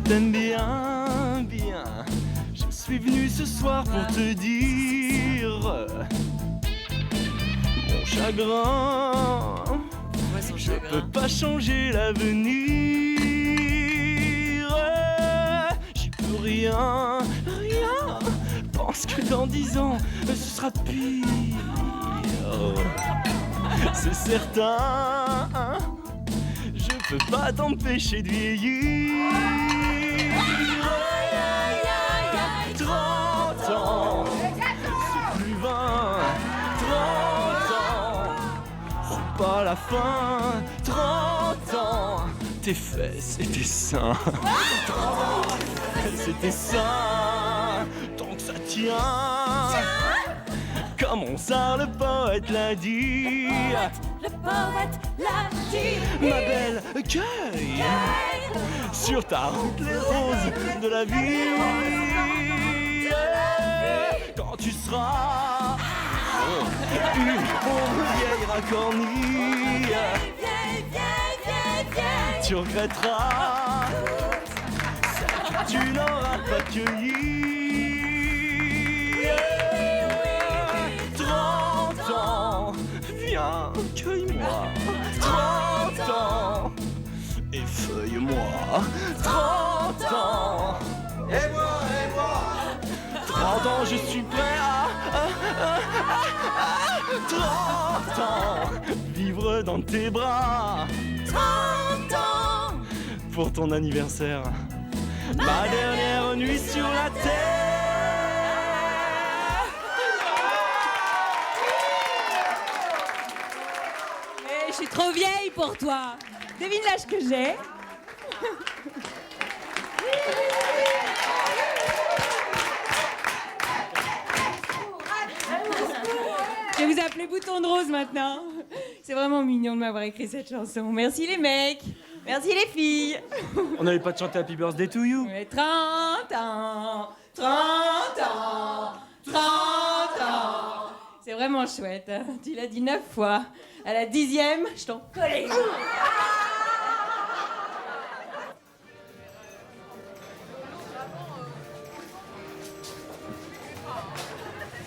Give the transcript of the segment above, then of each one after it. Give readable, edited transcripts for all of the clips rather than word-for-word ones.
t'aime bien, bien. Je suis venu ce soir pour te dire mon chagrin. Je peux pas changer l'avenir. J'y peux rien, rien. Pense que dans 10 ans, ce sera pire. C'est certain. Je peux pas t'empêcher de vieillir. 30 ans, c'est plus 20. 30 ans, c'est pas la fin. 30 ans, tes fesses et tes seins. 30 ans, tes fesses et tes seins. Tant que ça tient. Comme Ronsard le poète l'a dit. Le poète l'a dit. Ma belle, cueille sur ta route les roses de la vie. Quand tu seras une pauvre vieille racornie, tu regretteras celle que tu n'auras pas cueillie. 30 ans, viens, cueille-moi. 30 ans, effeuille-moi. 30 ans, et moi. 30 ans, je suis prêt à 30 ans, vivre dans tes bras. 30 ans, pour ton anniversaire, ma dernière nuit sur la terre. je suis trop vieille pour toi. Devine l'âge que j'ai. Je vais vous appeler Bouton de Rose maintenant. C'est vraiment mignon de m'avoir écrit cette chanson. Merci les mecs. Merci les filles. On n'avait pas de chanter Happy Birthday to You. Mais 30 ans, 30 ans, 30 ans. C'est vraiment chouette. Tu l'as dit 9 fois. À la 10e, je t'en collais.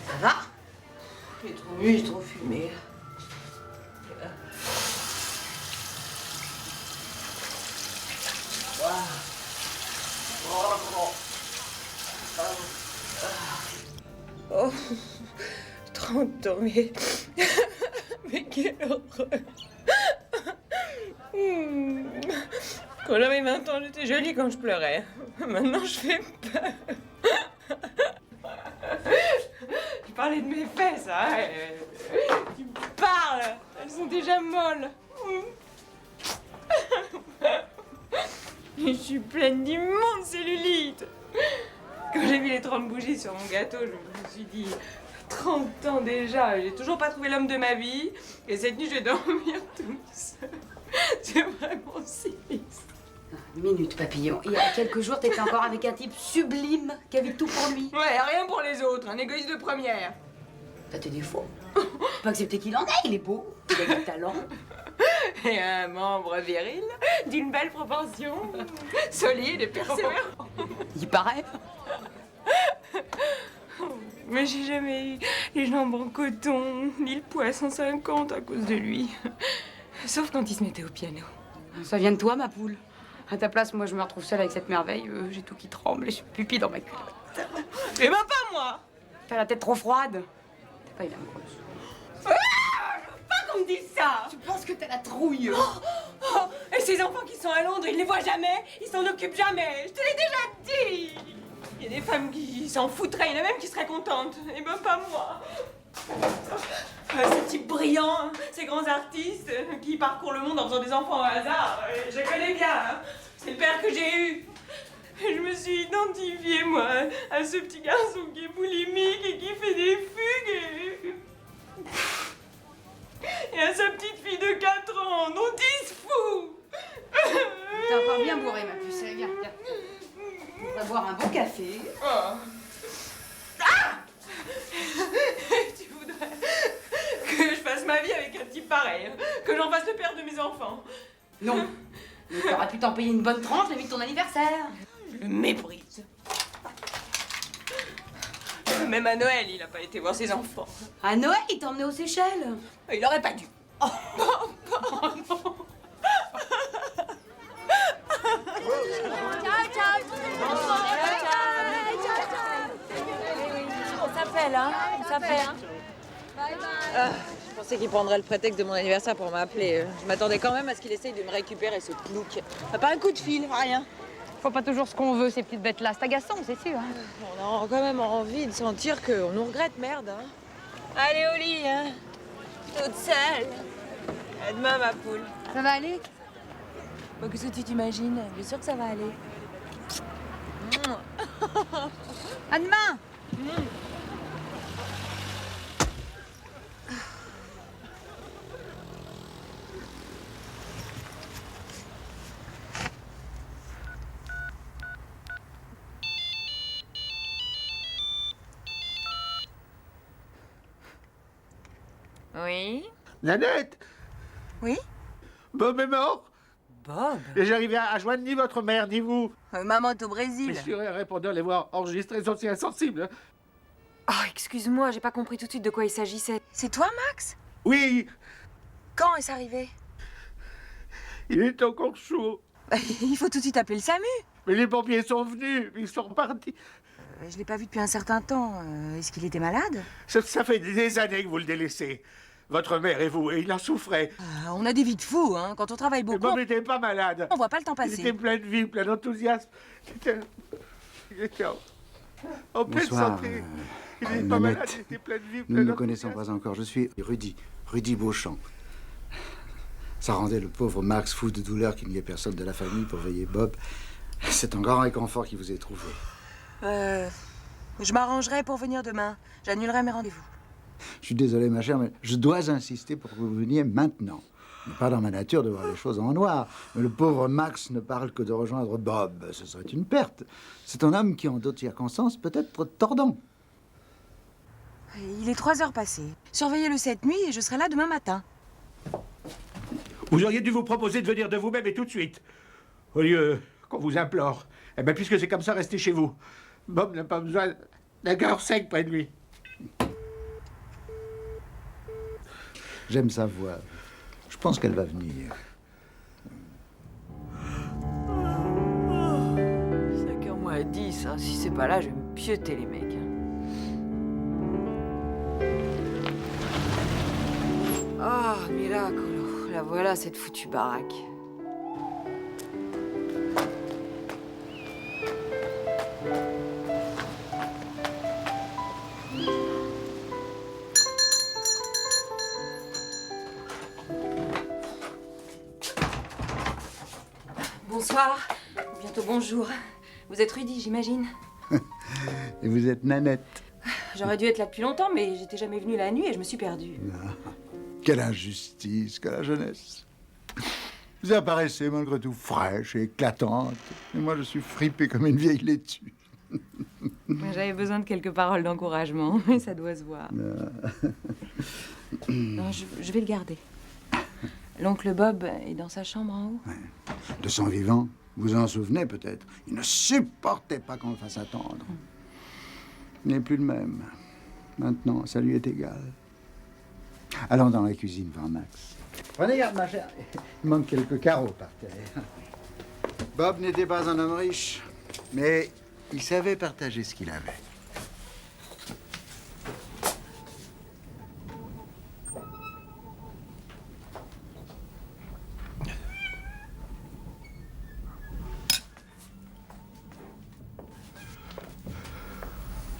Ça va? J'ai trop bu, j'ai trop fumé. Oh, 30 ans, mais... mais quelle horreur. Quand j'avais 20 ans, j'étais jolie quand je pleurais. Maintenant, je fais peur. Tu parlais de mes fesses, hein? Tu parles. Elles sont déjà molles. Je suis pleine d'immonde cellulite. Quand j'ai vu les 30 bougies sur mon gâteau, je me suis dit... 30 ans déjà, j'ai toujours pas trouvé l'homme de ma vie. Et cette nuit, je vais dormir toute seule. C'est vraiment sinistre. Une minute, papillon. Il y a quelques jours, t'étais encore avec un type sublime qui avait tout pour lui. Ouais, rien pour les autres, un égoïste de première. T'as tes défauts. Faut pas accepter qu'il en ait, il est beau, il a du talent. Et un membre viril, d'une belle proportion, solide et persévérant. Il paraît. Mais j'ai jamais eu les jambes en coton, ni le poids à 150 à cause de lui. Sauf quand il se mettait au piano. Ça vient de toi, ma poule. À ta place, moi, je me retrouve seule avec cette merveille. J'ai tout qui tremble et je suis pipi dans ma culotte. Mais ben pas moi. T'as la tête trop froide. T'es pas une amoureuse. Pas qu'on me dise ça. Tu penses que t'as la trouille? Et ces enfants qui sont à Londres, ils les voient jamais, ils s'en occupent jamais. Je te l'ai déjà dit. Il y a des femmes qui s'en foutraient, il y en a même qui seraient contentes. Et ben pas moi. Ces types brillants, ces grands artistes qui parcourent le monde en faisant des enfants au hasard, je les connais bien. Hein. C'est le père que j'ai eu. Et je me suis identifiée, moi, à ce petit garçon qui est boulimique et qui fait des fugues. Et à sa petite fille de 4 ans, dont il se fout. T'es encore bien bourrée, ma puce. Allez, viens, viens. On va boire un bon café. Oh. Ah. Tu voudrais que je fasse ma vie avec un type pareil, hein, que j'en fasse le père de mes enfants. Non. Mais t'aurais pu t'en payer une bonne tranche la nuit de ton anniversaire. le méprise. Même à Noël, il a pas été voir ses enfants. À Noël, il t'a emmené aux Seychelles. Il aurait pas dû. Oh non. On s'appelle, hein. On s'appelle, hein. Je pensais qu'il prendrait le prétexte de mon anniversaire pour m'appeler. Je m'attendais quand même à ce qu'il essaye de me récupérer, ce plouc. Pas un coup de fil, rien. Faut pas toujours ce qu'on veut, ces petites bêtes-là. C'est agaçant, c'est sûr. Hein. On a quand même envie de sentir qu'on nous regrette, merde. Hein. Allez au lit, hein. Toute seule. À demain, ma poule. Ça va aller? Bah, qu'est-ce que tu t'imagines? Bien sûr que ça va aller. À demain! Oui? Nanette! Oui? Bob est mort! Bob? Et j'arrivais à joindre ni votre mère, ni vous. Maman est au Brésil. Mais sur un répondeur, les voix enregistrées sont si insensibles. Hein. Oh, excuse-moi, j'ai pas compris tout de suite de quoi il s'agissait. C'est toi, Max? Oui, Quand est-ce arrivé? il est encore chaud. Il faut tout de suite appeler le SAMU. Mais les pompiers sont venus, ils sont repartis. Je l'ai pas vu depuis un certain temps. Est-ce qu'il était malade? Ça fait des années que vous le délaissez. Votre mère et vous, et il en souffrait. On a des vies de fous, hein. Quand on travaille Et beaucoup, Bob n'était pas malade. on voit pas le temps Il était passer. plein de vie, plein d'enthousiasme. Il était en pleine Bonsoir, santé. Il n'était pas Nanette. malade, il était plein de vie, Nous plein ne nous connaissons d'enthousiasme. pas encore. Je suis Rudy Beauchamp. Ça rendait le pauvre Max fou de douleur qu'il n'y ait personne de la famille pour veiller Bob. C'est un grand réconfort qui vous ait trouvé. Je m'arrangerai pour venir demain. J'annulerai mes rendez-vous. Je suis désolé, ma chère, mais je dois insister pour que vous veniez maintenant. Il n'est pas dans ma nature de voir les choses en noir. Mais le pauvre Max ne parle que de rejoindre Bob. Ce serait une perte. C'est un homme qui, en d'autres circonstances, peut être tordant. Il est 3 heures passées. Surveillez-le cette nuit et je serai là demain matin. Vous auriez dû vous proposer de venir de vous-même et tout de suite. Au lieu qu'on vous implore. Eh bien, puisque c'est comme ça, restez chez vous. Bob n'a pas besoin d'un cœur sec près de lui. J'aime sa voix. Je pense qu'elle va venir. C'est qu'un mois à 10, hein. Si c'est pas là, je vais me pieuter les mecs. Ah, miracolo. La voilà, cette foutue baraque. Bonsoir. Bientôt bonjour. Vous êtes Rudy, j'imagine. Et vous êtes Nanette. J'aurais dû être là depuis longtemps, mais j'étais jamais venue la nuit et je me suis perdue. Quelle injustice, que la jeunesse. Vous apparaissez malgré tout fraîche et éclatante. Et moi, je suis fripé comme une vieille laitue. J'avais besoin de quelques paroles d'encouragement, mais ça doit se voir. Non, je vais le garder. L'oncle Bob est dans sa chambre en haut. De son vivant, vous en souvenez peut-être. Il ne supportait pas qu'on le fasse attendre. Il n'est plus le même. Maintenant, ça lui est égal. Allons dans la cuisine voir Max. Prenez garde, ma chère. Il manque quelques carreaux par terre. Bob n'était pas un homme riche, mais il savait partager ce qu'il avait.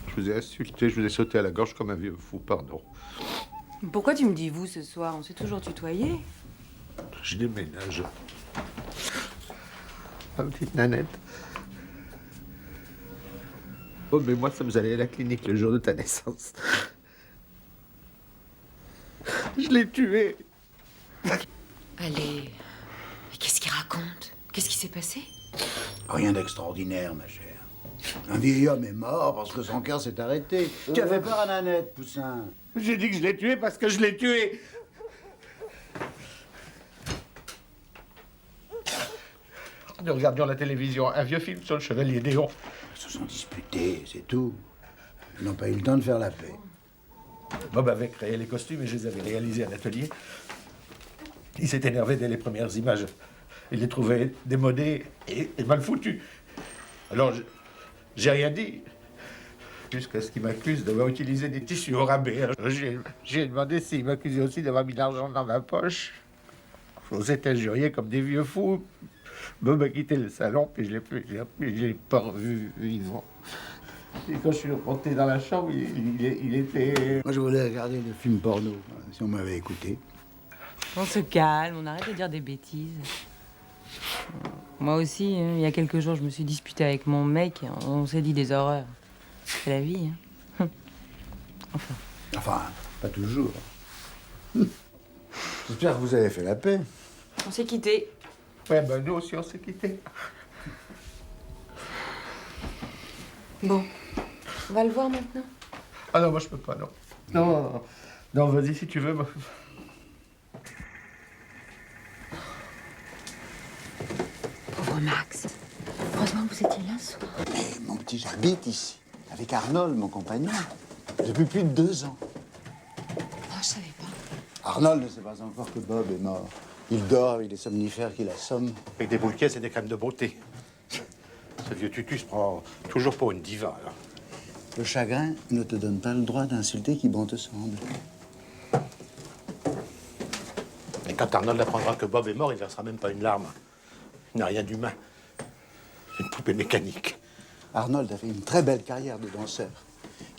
Je vous ai insulté, je vous ai sauté à la gorge comme un vieux fou, pardon. Pourquoi tu me dis vous ce soir? On s'est toujours tutoyé. Je déménage. Ma petite Nanette. Oh, mais moi, ça vous allait à la clinique le jour de ta naissance. Je l'ai tué. Allez. Mais qu'est-ce qu'il raconte? Qu'est-ce qui s'est passé? Rien d'extraordinaire, ma chère. Un vieil homme est mort parce que son cœur s'est arrêté. Tu as fait peur à Nanette, Poussin. J'ai dit que je l'ai tué parce que je l'ai tué. Nous regardions la télévision, un vieux film sur le chevalier Léon. Ils se sont disputés, c'est tout. Ils n'ont pas eu le temps de faire la paix. Bob avait créé les costumes et je les avais réalisés à l'atelier. Il s'est énervé dès les premières images. Il les trouvait démodés et mal foutus. Alors, j'ai rien dit. Jusqu'à ce qu'il m'accuse d'avoir utilisé des tissus au rabais. J'ai demandé s'il m'accusait aussi d'avoir mis l'argent dans ma poche. On s'est injuriés comme des vieux fous. Bob a quitté le salon, puis je l'ai pas revu vivant. Et quand je suis remonté dans la chambre, il était... Moi, je voulais regarder le film porno, si on m'avait écouté. On se calme, on arrête de dire des bêtises. Moi aussi, hein, il y a quelques jours, je me suis disputée avec mon mec, on s'est dit des horreurs. C'est la vie, hein. Enfin, pas toujours. J'espère que vous avez fait la paix. On s'est quittés. Ouais, ben nous aussi, on s'est quittés. Bon, on va le voir maintenant. Ah non, moi je peux pas, non. Non, vas-y si tu veux. Pauvre Max. Heureusement que vous étiez là ce soir. Mais mon petit, j'habite ici, avec Arnold, mon compagnon, depuis plus de 2 ans. Oh, je savais pas. Arnold ne sait pas encore que Bob est mort. Il dort avec des somnifères qui l'assomment. Avec des boules caisses et des crèmes de beauté. Ce vieux tutu se prend toujours pour une diva, là. Le chagrin ne te donne pas le droit d'insulter qui bon te semble. Et quand Arnold apprendra que Bob est mort, il ne versera même pas une larme. Il n'a rien d'humain. C'est une poupée mécanique. Arnold a fait une très belle carrière de danseur.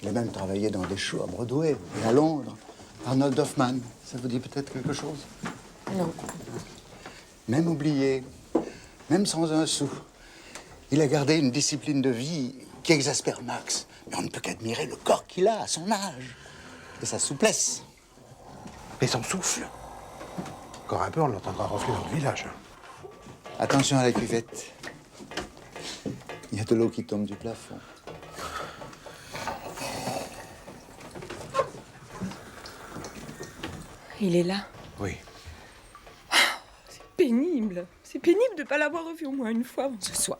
Il a même travaillé dans des shows à Broadway et à Londres. Arnold Hoffman, ça vous dit peut-être quelque chose? Non. Même oublié, même sans un sou, il a gardé une discipline de vie qui exaspère Max. Mais on ne peut qu'admirer le corps qu'il a à son âge et sa souplesse. Et son souffle. Encore un peu, on l'entendra ronfler dans le village. Attention à la cuvette. Il y a de l'eau qui tombe du plafond. Il est là. Oui. C'est pénible. C'est pénible de ne pas l'avoir revu au moins une fois avant ce soir.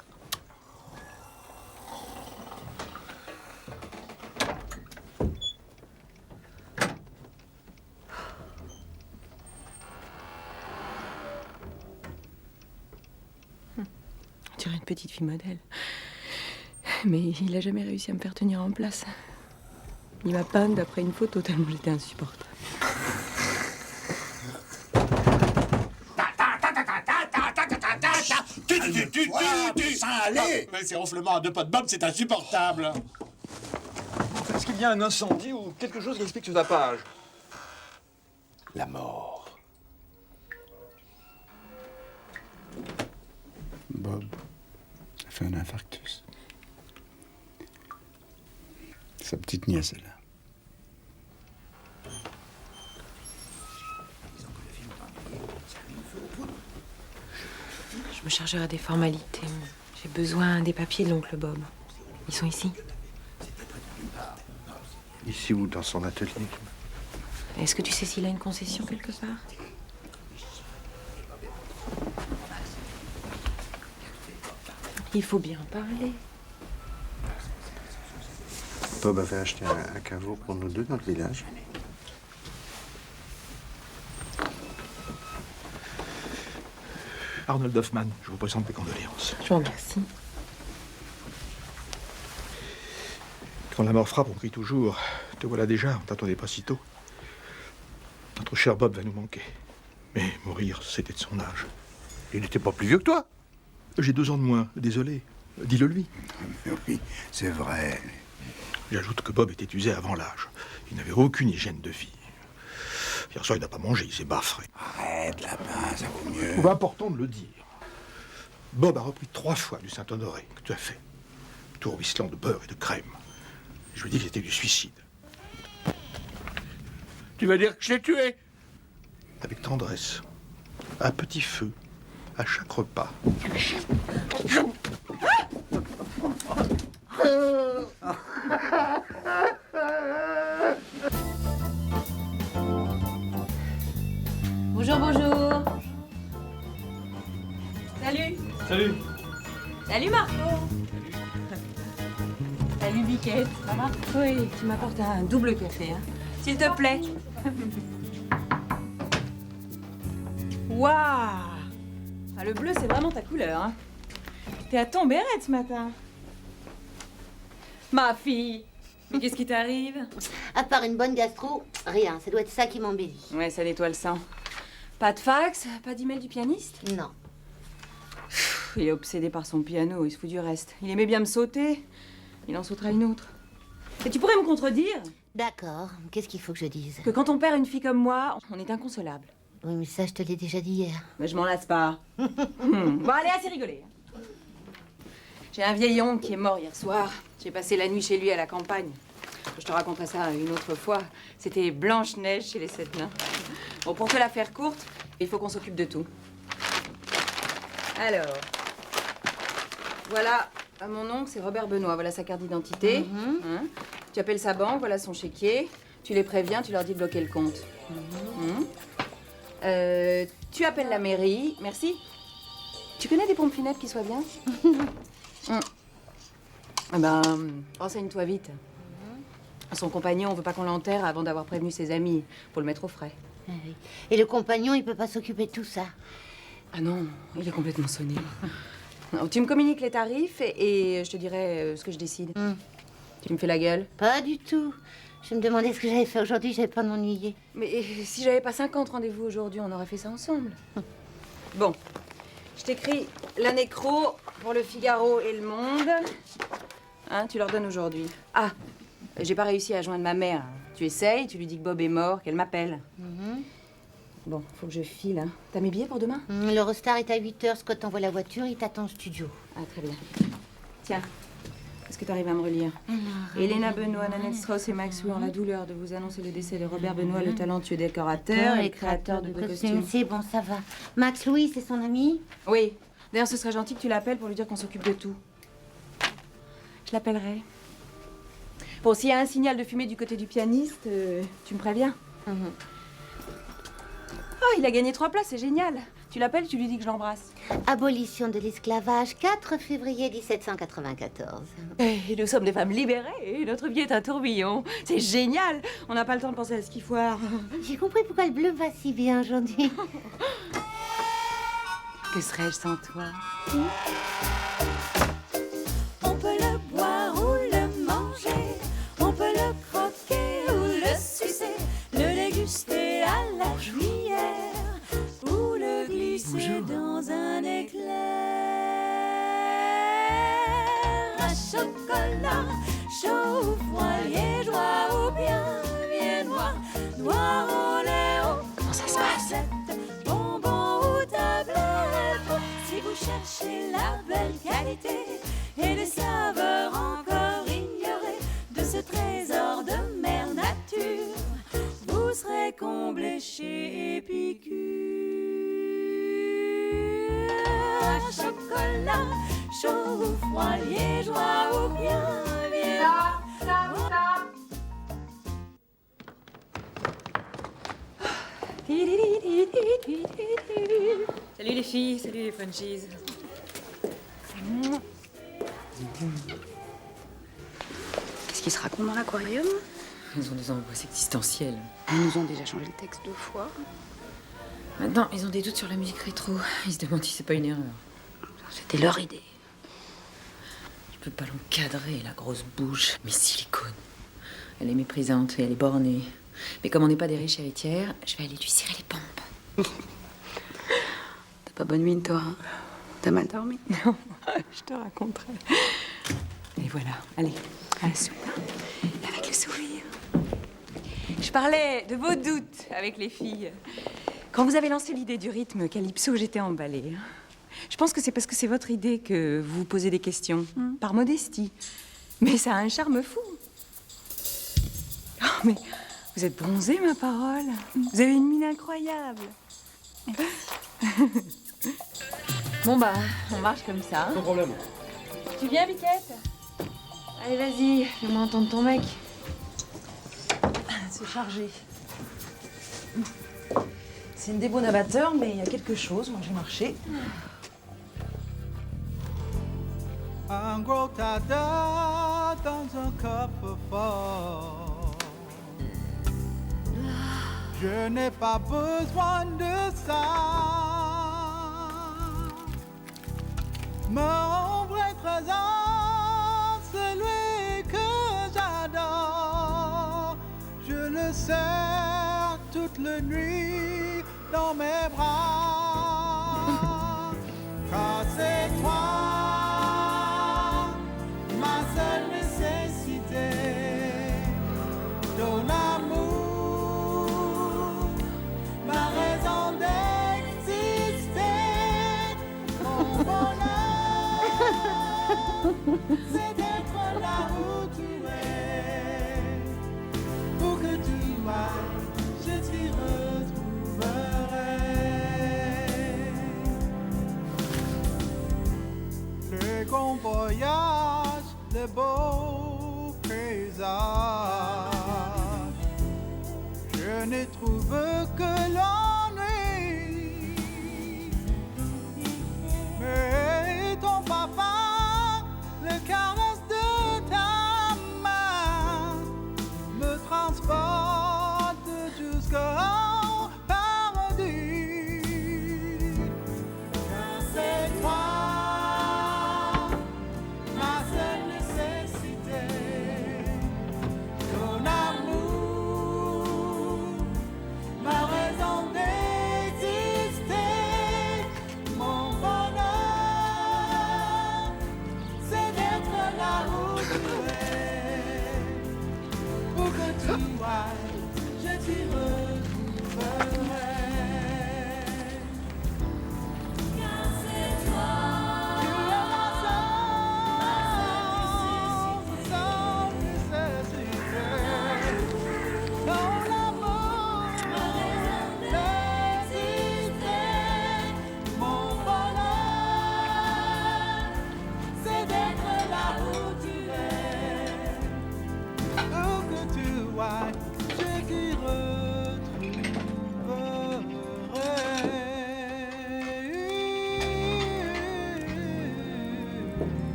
On dirait une petite fille modèle. Mais il a jamais réussi à me faire tenir en place. Il m'a peint d'après une photo tellement j'étais insupportable. Allez! Mais ces ronflements à 2 pas de Bob, c'est insupportable. Est-ce qu'il y a un incendie ou quelque chose qui explique ce tapage? La mort. Bob a fait un infarctus. Sa petite nièce est là. Je me chargerai des formalités. J'ai besoin des papiers de l'oncle Bob. Ils sont ici. Ici ou dans son atelier. Est-ce que tu sais s'il a une concession quelque part? Il faut bien parler. Bob avait acheté un caveau pour nous deux dans le village. Arnold Hoffman, je vous présente mes condoléances. Je vous remercie. Quand la mort frappe, on crie toujours. Te voilà déjà, on t'attendait pas si tôt. Notre cher Bob va nous manquer. Mais mourir, c'était de son âge. Il n'était pas plus vieux que toi. J'ai 2 ans de moins, désolé. Dis-le lui. Mais oui, c'est vrai. J'ajoute que Bob était usé avant l'âge. Il n'avait aucune hygiène de vie. Hier soir, il n'a pas mangé, il s'est baffré. Arrête, lapin, ça vaut mieux. C'est important de le dire. Bob a repris 3 fois du Saint-Honoré que tu as fait. Tout ruisselant de beurre et de crème. Je lui dis que c'était du suicide. Tu vas dire que je l'ai tué? Avec tendresse, à petit feu, à chaque repas. Bonjour, bonjour. Salut. Salut. Salut Marco. Salut Biquette. Ça va? Oui, tu m'apportes un double café, hein. S'il te plaît. Waouh! Ah, le bleu, c'est vraiment ta couleur, hein. T'es à tomber raide ce matin. Ma fille. Mais qu'est-ce qui t'arrive? À part une bonne gastro, rien. Ça doit être ça qui m'embellit. Ouais, ça nettoie le sang. Pas de fax? Pas d'email du pianiste? Non. Il est obsédé par son piano, il se fout du reste. Il aimait bien me sauter. Il en sautera une autre. Et tu pourrais me contredire? D'accord. Qu'est-ce qu'il faut que je dise? Que quand on perd une fille comme moi, on est inconsolable. Oui, mais ça, je te l'ai déjà dit hier. Mais je m'en lasse pas. Bon, allez, assez rigolé. J'ai un vieil oncle qui est mort hier soir. J'ai passé la nuit chez lui à la campagne. Je te raconterai ça une autre fois. C'était Blanche-Neige chez les 7 nains. Bon, pour te la faire courte, il faut qu'on s'occupe de tout. Alors, voilà, mon oncle, c'est Robert Benoît. Voilà sa carte d'identité. Hein. Tu appelles sa banque, voilà son chéquier. Tu les préviens, tu leur dis de bloquer le compte. Tu appelles la mairie. Merci. Tu connais des pompes funèbres qui soient bien? Eh ben, renseigne-toi vite. Son compagnon, on veut pas qu'on l'enterre avant d'avoir prévenu ses amis. Faut le mettre au frais. Et le compagnon, il peut pas s'occuper de tout ça? Ah non, il est complètement sonné. Non, tu me communiques les tarifs et je te dirai ce que je décide. Tu me fais la gueule? Pas du tout. Je me demandais ce que j'avais fait aujourd'hui, j'avais pas m'ennuyer. Mais si j'avais pas 50 rendez-vous aujourd'hui, on aurait fait ça ensemble. Bon, je t'écris la nécro pour le Figaro et le Monde. Hein, tu leur donnes aujourd'hui. Ah, j'ai pas réussi à joindre ma mère. Tu essayes, tu lui dis que Bob est mort, qu'elle m'appelle. Bon, faut que je file. Hein. T'as mes billets pour demain? L'Eurostar est à 8h, Scott envoie la voiture, il t'attend au studio. Ah, très bien. Tiens, est-ce que tu arrives à me relire? Elena Benoît, Nanette Strauss et Max Louis ont la douleur de vous annoncer le décès de Robert Benoît, le talentueux décorateur et créateur de costumes. C'est bon, ça va. Max Louis, c'est son ami? Oui. D'ailleurs, ce serait gentil que tu l'appelles pour lui dire qu'on s'occupe de tout. Je l'appellerai. Bon, s'il y a un signal de fumée du côté du pianiste, tu me préviens. Oh, il a gagné 3 places, c'est génial. Tu l'appelles, tu lui dis que je l'embrasse. Abolition de l'esclavage, 4 février 1794. Et nous sommes des femmes libérées et notre vie est un tourbillon. C'est génial. On n'a pas le temps de penser à ce qu'il faut. J'ai compris pourquoi le bleu va si bien aujourd'hui. Que serais-je sans toi? On peut le boire ou le manger, on peut le croquer ou le sucer, le déguster à la juillière ou le glisser dans un éclair. Un chocolat chaud ou froid, liégeois ou bien viennois, noir au lait ou ça se passe? bonbons ou tablettes. Si vous cherchez la belle qualité et les saveurs encore ignorées de ce trésor de mère nature, vous serez comblés chez Épicure. Un chocolat chaud ou froid, liégeois ou bien viennois. Salut les filles, salut les funchies. Qu'est-ce qu'ils se racontent dans l'aquarium? Ils ont des angoisses existentielles. Ils nous ont déjà changé le texte 2 fois. Maintenant, ils ont des doutes sur la musique rétro. Ils se demandent si c'est pas une erreur. C'était leur idée. Je peux pas l'encadrer, la grosse bouche. Mais silicone. Elle est méprisante et elle est bornée. Mais comme on n'est pas des riches héritières, je vais aller lui cirer les pompes. T'as pas bonne mine, toi, hein? T'as mal dormi? Non, je te raconterai. Et voilà, allez, à la soupe. Avec le sourire. Je parlais de vos doutes avec les filles. Quand vous avez lancé l'idée du rythme calypso, j'étais emballée. Je pense que c'est parce que c'est votre idée que vous vous posez des questions, par modestie. Mais ça a un charme fou. Oh, mais vous êtes bronzée, ma parole. Vous avez une mine incroyable. Bon bah, on marche comme ça. Sans problème. Tu viens, Biquette? Allez, vas-y, fais-moi entendre ton mec. C'est chargé. C'est une débonne amateur, mais il y a quelque chose. Moi, j'ai marché. un gros tas d'or dans un coffre-fort. Je n'ai pas besoin de ça. Mon vrai trésor, celui que j'adore, je le serre toute la nuit dans mes bras. Car c'est toi, ma seule nécessité, ton amour, ma raison d'exister, mon bonheur, c'est d'être là où tu es. Pour que tu m'ailles, je t'y retrouverai. Le grand voyage, le beau paysage, je ne trouve que l'ennui. Mais ton parfum, le caresse de ta main, me transporte jusqu'au paradis. Car c'est toi, ma seule nécessité, ton amour, ma raison d'exister, mon bonheur, c'est d'être là où tu es. Où que tu ailles, je t'y retrouverai. Car c'est toi, tu es ma seule nécessité, ton amour, ma raison d'exister, mon bonheur, c'est d'être là où tu es. Où que tu ailles, je t'y retrouverai.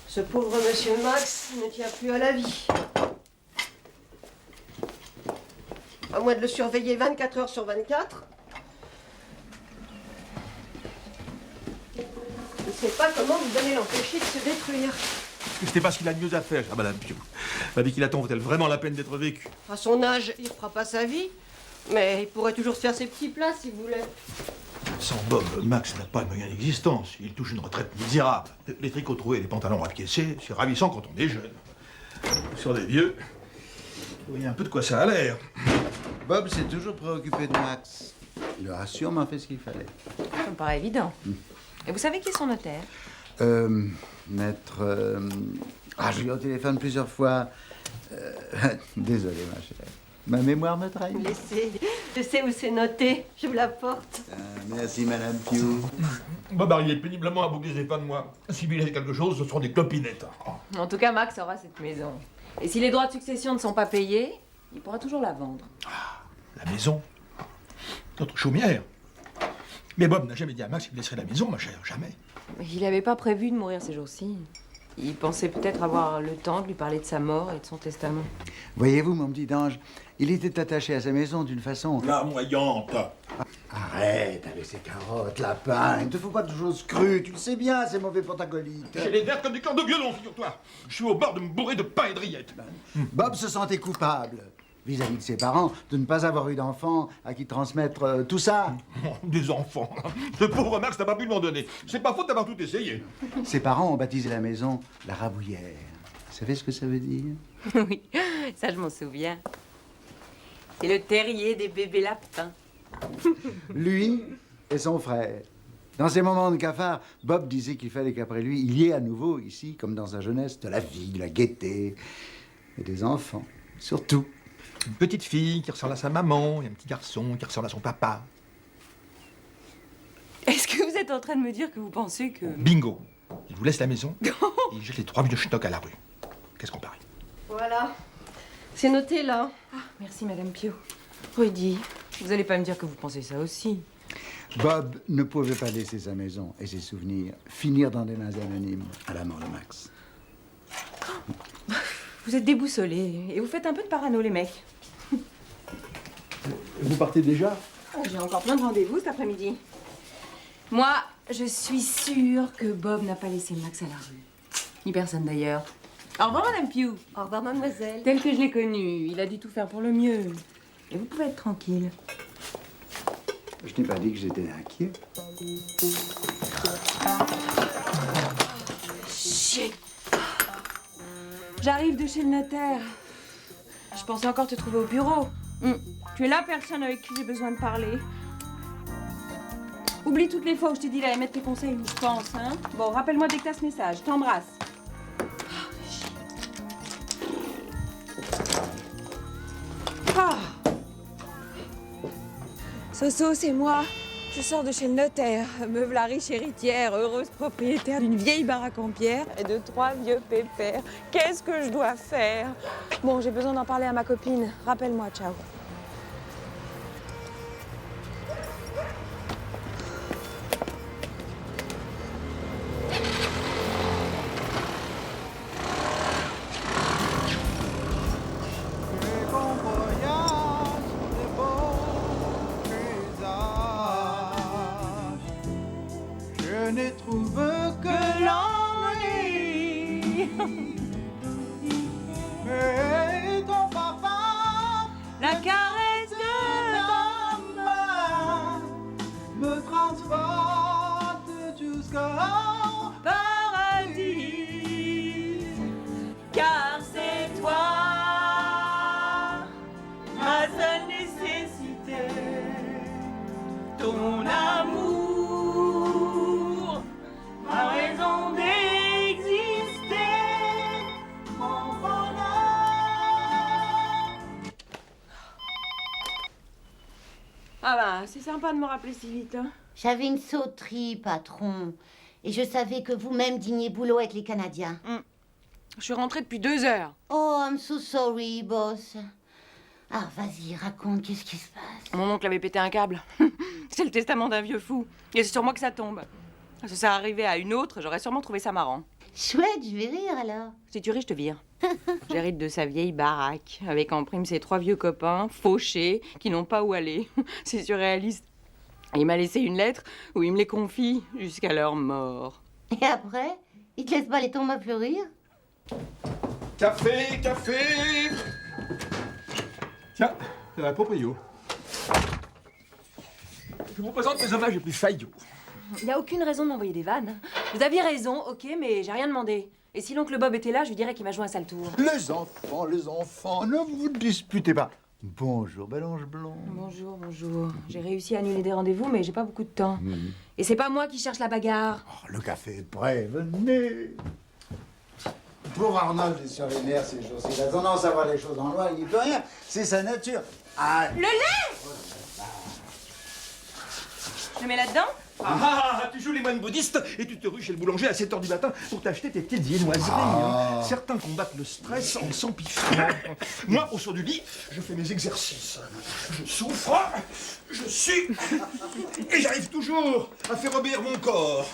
Ce pauvre monsieur Max ne tient plus à la vie. À moins de le surveiller 24 heures sur 24. Je ne sais pas comment vous allez l'empêcher de se détruire. Je sais pas ce qu'il a de mieux à faire, cher Madame Pio. La vie qu'il attend vaut-elle vraiment la peine d'être vécue? À son âge, il ne fera pas sa vie. Mais il pourrait toujours se faire ses petits plats s'il voulait. Sans Bob, Max n'a pas de moyen d'existence. Il touche une retraite misérable. Les tricots troués et les pantalons rapiécés, c'est ravissant quand on est jeune. Sur des vieux, vous voyez un peu de quoi ça a l'air. Bob s'est toujours préoccupé de Max. Il aura sûrement fait ce qu'il fallait. Ça me paraît évident. Et vous savez qui est son notaire? Maître... Ah, j'ai eu au téléphone plusieurs fois. Désolé, ma chère. Ma mémoire me trahit. Laissez, je sais où c'est noté. Je vous l'apporte. Merci, Madame Pio. Bob arrivait péniblement à boucler ses fins de mois. S'il lui laisse quelque chose, ce seront des clopinettes. En tout cas, Max aura cette maison. Et si les droits de succession ne sont pas payés, il pourra toujours la vendre. La maison? Notre chaumière? Mais Bob n'a jamais dit à Max qu'il laisserait la maison, ma chère, jamais. Il n'avait pas prévu de mourir ces jours-ci. Il pensait peut-être avoir le temps de lui parler de sa mort et de son testament. Voyez-vous, mon petit ange, il était attaché à sa maison d'une façon... Larmoyante. Arrête avec ces carottes, lapins. Il ne te faut pas de choses crues. Tu le sais bien, c'est mauvais pour ta colite. J'ai les nerfs comme des cordes de violon, figure-toi. Je suis au bord de me bourrer de pain et de rillettes. Bob se sentait coupable, vis-à-vis de ses parents, de ne pas avoir eu d'enfants à qui transmettre tout ça. Des enfants. Ce pauvre Max n'a pas pu m'en donner. C'est pas faute d'avoir tout essayé. Ses parents ont baptisé la maison la Rabouillère. Vous savez ce que ça veut dire? Oui, ça je m'en souviens. C'est le terrier des bébés lapins. Lui et son frère. Dans ces moments de cafard, Bob disait qu'il fallait qu'après lui, il y ait à nouveau, ici, comme dans sa jeunesse, de la vie, de la gaieté et des enfants. Surtout. Une petite fille qui ressemble à sa maman et un petit garçon qui ressemble à son papa. Est-ce que vous êtes en train de me dire que vous pensez que... Bingo. Il vous laisse la maison et il jette les 3 vieux schnock à la rue. Qu'est-ce qu'on parie? Voilà. C'est noté là. Ah, merci Madame Pio. Rudy, vous allez pas me dire que vous pensez ça aussi. Bob ne pouvait pas laisser sa maison et ses souvenirs finir dans des mains anonymes à la mort de Max. Vous êtes déboussolés et vous faites un peu de parano, les mecs. Vous partez déjà? J'ai encore plein de rendez-vous cet après-midi. Moi, je suis sûre que Bob n'a pas laissé Max à la rue. Ni personne d'ailleurs. Au revoir, Madame Pugh. Au revoir, mademoiselle. Tel que je l'ai connu, il a dû tout faire pour le mieux. Et vous pouvez être tranquille. Je n'ai pas dit que j'étais inquiet. Shit. J'arrive de chez le notaire. Je pensais encore te trouver au bureau. Tu es la personne avec qui j'ai besoin de parler. Oublie toutes les fois où je t'ai dit d'aller mettre tes conseils où je pense, hein. Bon, rappelle-moi dès que t'as ce message. Je t'embrasse. Ah. Soso, c'est moi. Je sors de chez le notaire. Me v'la riche héritière, heureuse propriétaire d'une vieille baraque en pierre et de 3 vieux pépères. Qu'est-ce que je dois faire? Bon, j'ai besoin d'en parler à ma copine. Rappelle-moi, ciao. Je ne trouve que l'ennui. Et ton papa, la caresse de ta main me transporte jusqu'au paradis. Car c'est toi, ma seule nécessité. Ton amour, ma raison d'exister, mon bonheur. Ah bah, c'est sympa de me rappeler si vite, hein. J'avais une sauterie, patron. Et je savais que vous-même dîniez boulot avec les Canadiens. Je suis rentrée depuis 2 heures. Oh, I'm so sorry, boss. Ah, vas-y, raconte, qu'est-ce qui se passe? Mon oncle avait pété un câble. C'est le testament d'un vieux fou. Et c'est sur moi que ça tombe. Si ça arrivait à une autre, j'aurais sûrement trouvé ça marrant. Chouette, je vais rire alors. Si tu ris, je te vire. J'hérite de sa vieille baraque, avec en prime ses 3 vieux copains, fauchés, qui n'ont pas où aller. C'est surréaliste. Il m'a laissé une lettre où il me les confie jusqu'à leur mort. Et après, il te laisse pas les tombes à fleurir? Café, café. Tiens, c'est la proprio. Je vous présente mes hommages les plus faillots. Il n'y a aucune raison de m'envoyer des vannes. Vous aviez raison, ok, mais j'ai rien demandé. Et si l'oncle Bob était là, je lui dirais qu'il m'a joué un sale tour. Les enfants, ne vous disputez pas. Bonjour, bel ange blond. Bonjour, bonjour. J'ai réussi à annuler des rendez-vous, mais j'ai pas beaucoup de temps. Et c'est pas moi qui cherche la bagarre. Oh, le café est prêt, venez. Pour Arnold est sur les nerfs ces jours-ci. Il a tendance à voir les choses en noir, il n'y peut rien. C'est sa nature. Ah, le lait! Je le mets là-dedans? Tu joues les moines bouddhistes et tu te rues chez le boulanger à 7h du matin pour t'acheter tes petites viennoiseries. Hein. Certains combattent le stress en s'empiffrant. Moi, au saut du lit, je fais mes exercices. Je souffre, je sue et j'arrive toujours à faire obéir mon corps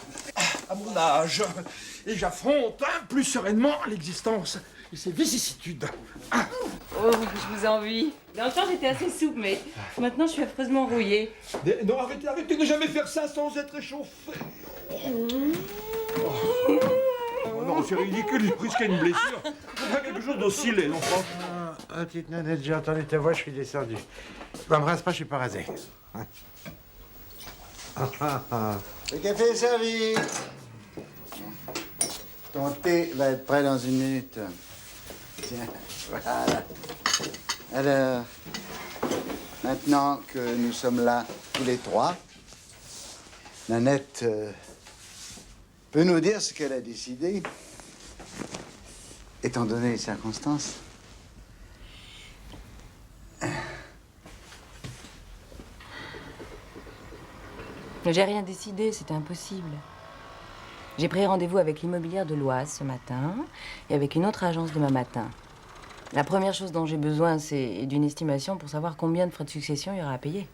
à mon âge. Et j'affronte plus sereinement l'existence et ses vicissitudes. Oh, je vous envie. Longtemps, j'étais assez souple, mais maintenant, je suis affreusement rouillée. Non, arrêtez de jamais faire ça sans être échauffé. Oh non, c'est ridicule, il risquait une blessure. Faut faire quelque chose d'aussi laid, non, franchement. Petite Nanette, j'ai entendu ta voix, je suis descendu. M'embrasse pas, je suis pas rasé. Le café est servi. Ton thé va être prêt dans 1 minute. Tiens, voilà. Alors, maintenant que nous sommes là tous les 3, Nanette peut nous dire ce qu'elle a décidé, étant donné les circonstances. J'ai rien décidé, c'était impossible. J'ai pris rendez-vous avec l'immobilière de l'Oise ce matin et avec une autre agence demain matin. La première chose dont j'ai besoin, c'est d'une estimation pour savoir combien de frais de succession il y aura à payer.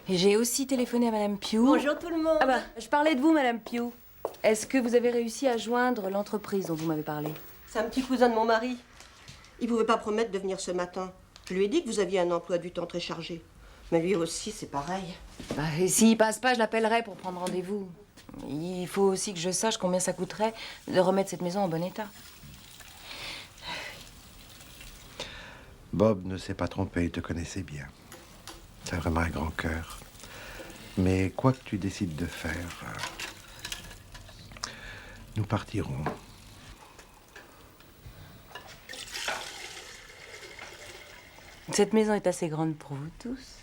Et j'ai aussi téléphoné à Madame Pio. Bonjour tout le monde. Ah bah, je parlais de vous, Madame Pio. Est-ce que vous avez réussi à joindre l'entreprise dont vous m'avez parlé? C'est un petit cousin de mon mari. Il pouvait pas promettre de venir ce matin. Je lui ai dit que vous aviez un emploi du temps très chargé. Mais lui aussi, c'est pareil. Bah, et s'il passe pas, je l'appellerai pour prendre rendez-vous. Il faut aussi que je sache combien ça coûterait de remettre cette maison en bon état. Bob ne s'est pas trompé, il te connaissait bien. C'est vraiment un grand cœur. Mais quoi que tu décides de faire, nous partirons. Cette maison est assez grande pour vous tous.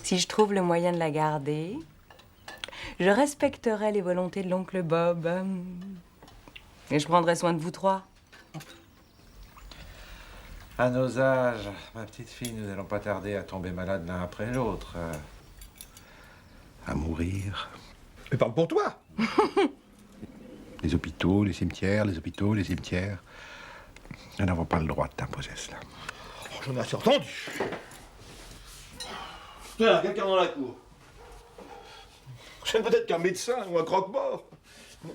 Si je trouve le moyen de la garder, je respecterai les volontés de l'oncle Bob. Et je prendrai soin de vous trois. À nos âges, ma petite fille, nous n'allons pas tarder à tomber malades l'un après l'autre. À mourir. Mais parle pour toi. Les hôpitaux, les cimetières, les hôpitaux, les cimetières. Nous n'avons pas le droit de t'imposer cela. Oh, j'en ai assez entendu. Tiens, quelqu'un dans la cour. C'est peut-être qu'un médecin ou un croque-mort.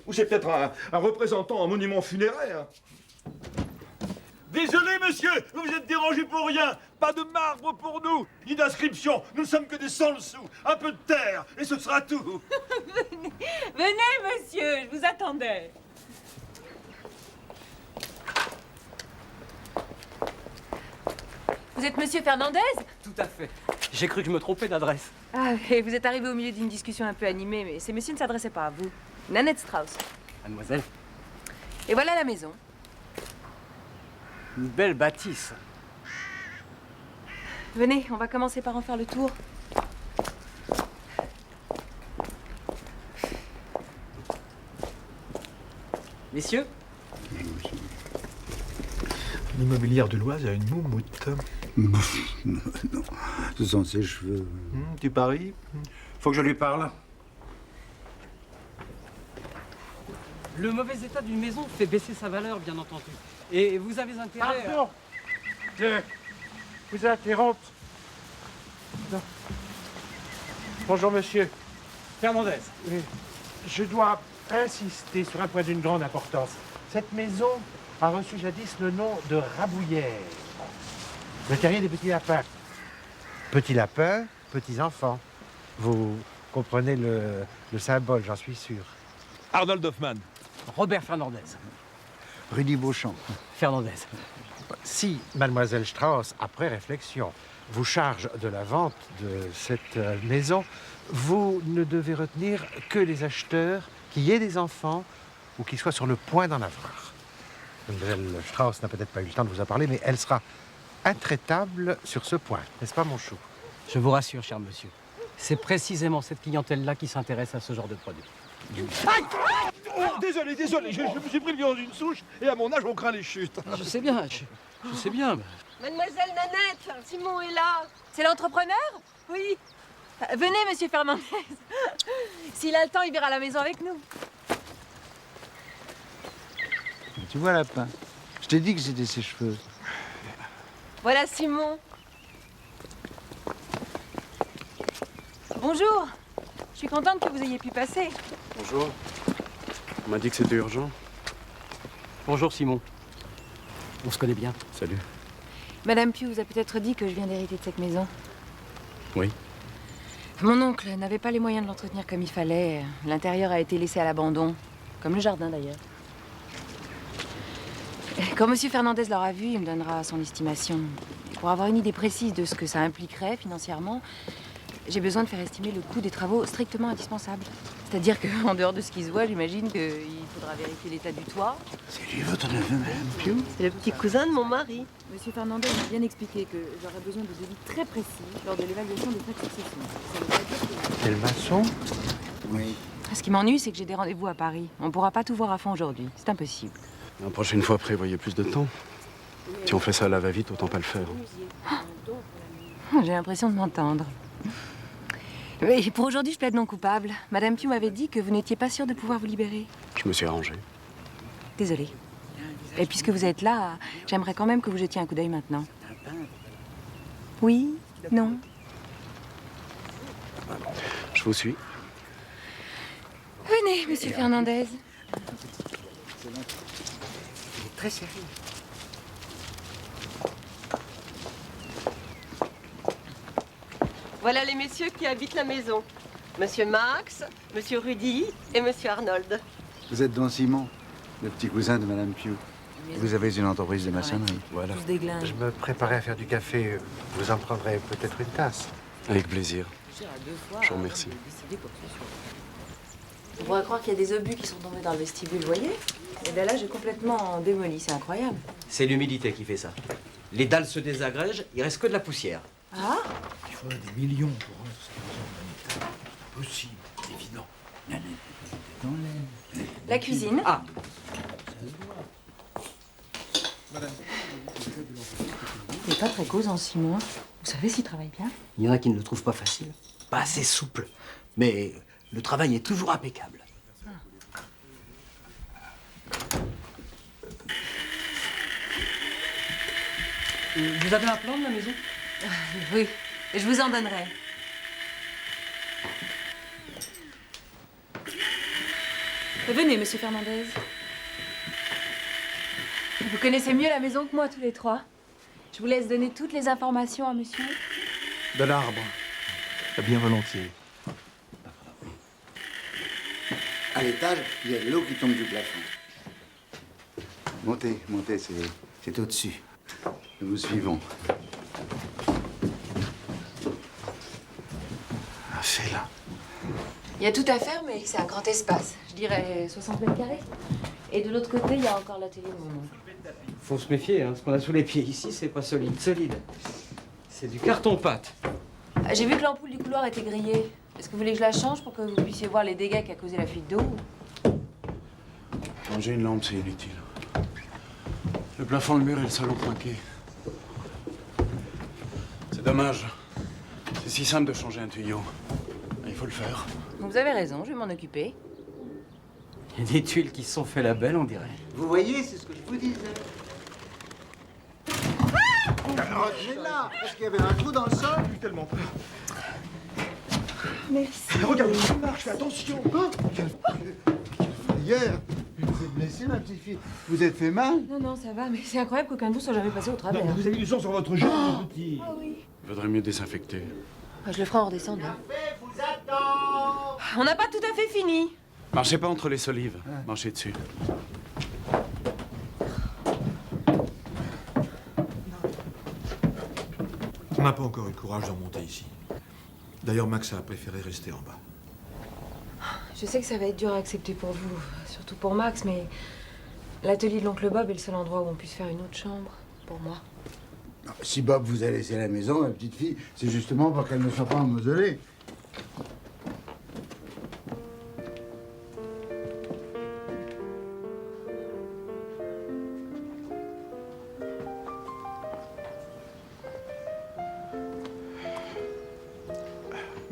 Ou c'est peut-être un représentant en monument funéraire. Désolé, monsieur, vous êtes dérangé pour rien. Pas de marbre pour nous, ni d'inscription. Nous ne sommes que des sans-le-sous. Un peu de terre, et ce sera tout. Venez, monsieur, je vous attendais. Vous êtes Monsieur Fernandez? Tout à fait. J'ai cru que je me trompais d'adresse. Ah, et vous êtes arrivé au milieu d'une discussion un peu animée, mais ces messieurs ne s'adressaient pas à vous. Nanette Strauss. Mademoiselle, Et voilà la maison. une belle bâtisse. Venez, on va commencer par en faire le tour. Messieurs, L'immobilière de l'Oise a une moumoute. Non, ce sont ses cheveux. Tu paries? Faut que je lui parle. le mauvais état d'une maison fait baisser sa valeur, bien entendu. Et vous avez intérêt Pardon. Je vous interrompre. Non. Bonjour, monsieur. Fernandez. Oui. Je dois insister sur un point d'une grande importance. Cette maison a reçu jadis le nom de Rabouillère. Le terrier des petits lapins. Petits lapins, petits enfants. Vous comprenez le symbole, j'en suis sûr. Arnold Hoffman. Robert Fernandez. Rudy Beauchamp. Fernandez. Si mademoiselle Strauss, après réflexion, vous charge de la vente de cette maison, vous ne devez retenir que les acheteurs qui aient des enfants ou qui soient sur le point d'en avoir. Mademoiselle Strauss n'a peut-être pas eu le temps de vous en parler, mais elle sera intraitable sur ce point. N'est-ce pas, mon chou? Je vous rassure, cher monsieur. C'est précisément cette clientèle-là qui s'intéresse à ce genre de produit. Aïe! Oh, désolé, je me suis pris le violon d'une souche et à mon âge, on craint les chutes. Je sais bien, je sais bien. Mademoiselle Nanette, Simon est là. C'est l'entrepreneur? Oui. Venez, Monsieur Fernandez. S'il a le temps, il verra la maison avec nous. Tu vois, lapin, je t'ai dit que c'était ses cheveux. Voilà Simon. Bonjour. Je suis contente que vous ayez pu passer. Bonjour. On m'a dit que c'était urgent. Bonjour Simon. On se connaît bien. Salut. Madame Pugh vous a peut-être dit que je viens d'hériter de cette maison. Oui. Mon oncle n'avait pas les moyens de l'entretenir comme il fallait. L'intérieur a été laissé à l'abandon, comme le jardin d'ailleurs. Quand Monsieur Fernandez l'aura vu, il me donnera son estimation. Pour avoir une idée précise de ce que ça impliquerait financièrement, j'ai besoin de faire estimer le coût des travaux strictement indispensables. C'est-à-dire qu'en dehors de ce qui se voit, j'imagine qu'il faudra vérifier l'état du toit. C'est lui votre neveu, Madame Pugh? C'est le petit cousin de mon mari. Monsieur Fernandez m'a bien expliqué que j'aurais besoin de devis très précis lors de l'évaluation des frais de succession. Ça veut pas dire que- Quel maçon? Oui. Ce qui m'ennuie, c'est que j'ai des rendez-vous à Paris. On ne pourra pas tout voir à fond aujourd'hui. C'est impossible. La prochaine fois, prévoyez plus de temps. Si on fait ça à la va-vite, autant pas le faire. J'ai l'impression de m'entendre. Mais pour aujourd'hui, je plaide non coupable. Madame Pugh m'avait dit que vous n'étiez pas sûr de pouvoir vous libérer. Je me suis arrangé. Désolée. Et puisque vous êtes là, j'aimerais quand même que vous jetiez un coup d'œil maintenant. Oui? Non? Je vous suis. Venez, monsieur Fernandez. Il est très sérieux. Voilà les messieurs qui habitent la maison. Monsieur Max, monsieur Rudy et monsieur Arnold. Vous êtes Don Simon, le petit cousin de Madame Pugh. Vous avez une entreprise de maçonnerie. Voilà. Je me préparais à faire du café. Vous en prendrez peut-être une tasse. Avec plaisir. Je vous remercie. On pourrait croire qu'il y a des obus qui sont tombés dans le vestibule, vous voyez? Et bien là, j'ai complètement démoli, c'est incroyable. C'est l'humidité qui fait ça. Les dalles se désagrègent, il reste que de la poussière. Ah? Il faudrait des millions pour rendre cette maison en état. Impossible, évident. La cuisine. Ah. Il n'est pas très causant, Simon. Vous savez s'il travaille bien? Il y en a qui ne le trouvent pas facile, pas assez souple. Mais le travail est toujours impeccable. Vous avez un plan de la maison? Oui, et je vous en donnerai. Venez, monsieur Fernandez. Vous connaissez mieux la maison que moi, tous les trois. Je vous laisse donner toutes les informations à monsieur. De l'arbre. Bien volontiers. À l'étage, il y a de l'eau qui tombe du plafond. Montez, montez, c'est au-dessus. Nous vous suivons. Ah, c'est là. Il y a tout à faire, mais c'est un grand espace. Je dirais 60 mètres carrés. Et de l'autre côté, il y a encore l'atelier de mon oncle. Faut se méfier, hein. Ce qu'on a sous les pieds ici, c'est pas solide. Solide. C'est du carton-pâte. J'ai vu que l'ampoule du couloir était grillée. Est-ce que vous voulez que je la change pour que vous puissiez voir les dégâts qu'a causé la fuite d'eau? Changer une lampe, c'est inutile. Le plafond, le mur et le salon trinqués. C'est dommage. C'est si simple de changer un tuyau. Il faut le faire. Vous avez raison, je vais m'en occuper. Il y a des tuiles qui se sont fait la belle, on dirait. Vous voyez, c'est ce que je vous disais. Retenez-la, parce qu'il y avait un trou dans le sol. J'ai eu tellement peur. Merci. Regardez, ça marche, fais attention. Hier, vous êtes blessée, ma petite fille. Vous êtes fait mal? Non, non, ça va, mais c'est incroyable qu'aucun de vous soit jamais passé au travers. Non, vous avez du sang sur votre jambe, petit. Ah oui. Il vaudrait mieux désinfecter. Je le ferai en redescendant. On n'a pas tout à fait fini. Marchez pas entre les solives. Marchez dessus. On n'a pas encore eu le courage de remonter ici. D'ailleurs, Max a préféré rester en bas. Je sais que ça va être dur à accepter pour vous, surtout pour Max, mais l'atelier de l'oncle Bob est le seul endroit où on puisse faire une autre chambre, pour moi. Si Bob vous a laissé la maison, ma petite fille, c'est justement pour qu'elle ne soit pas en mausolée.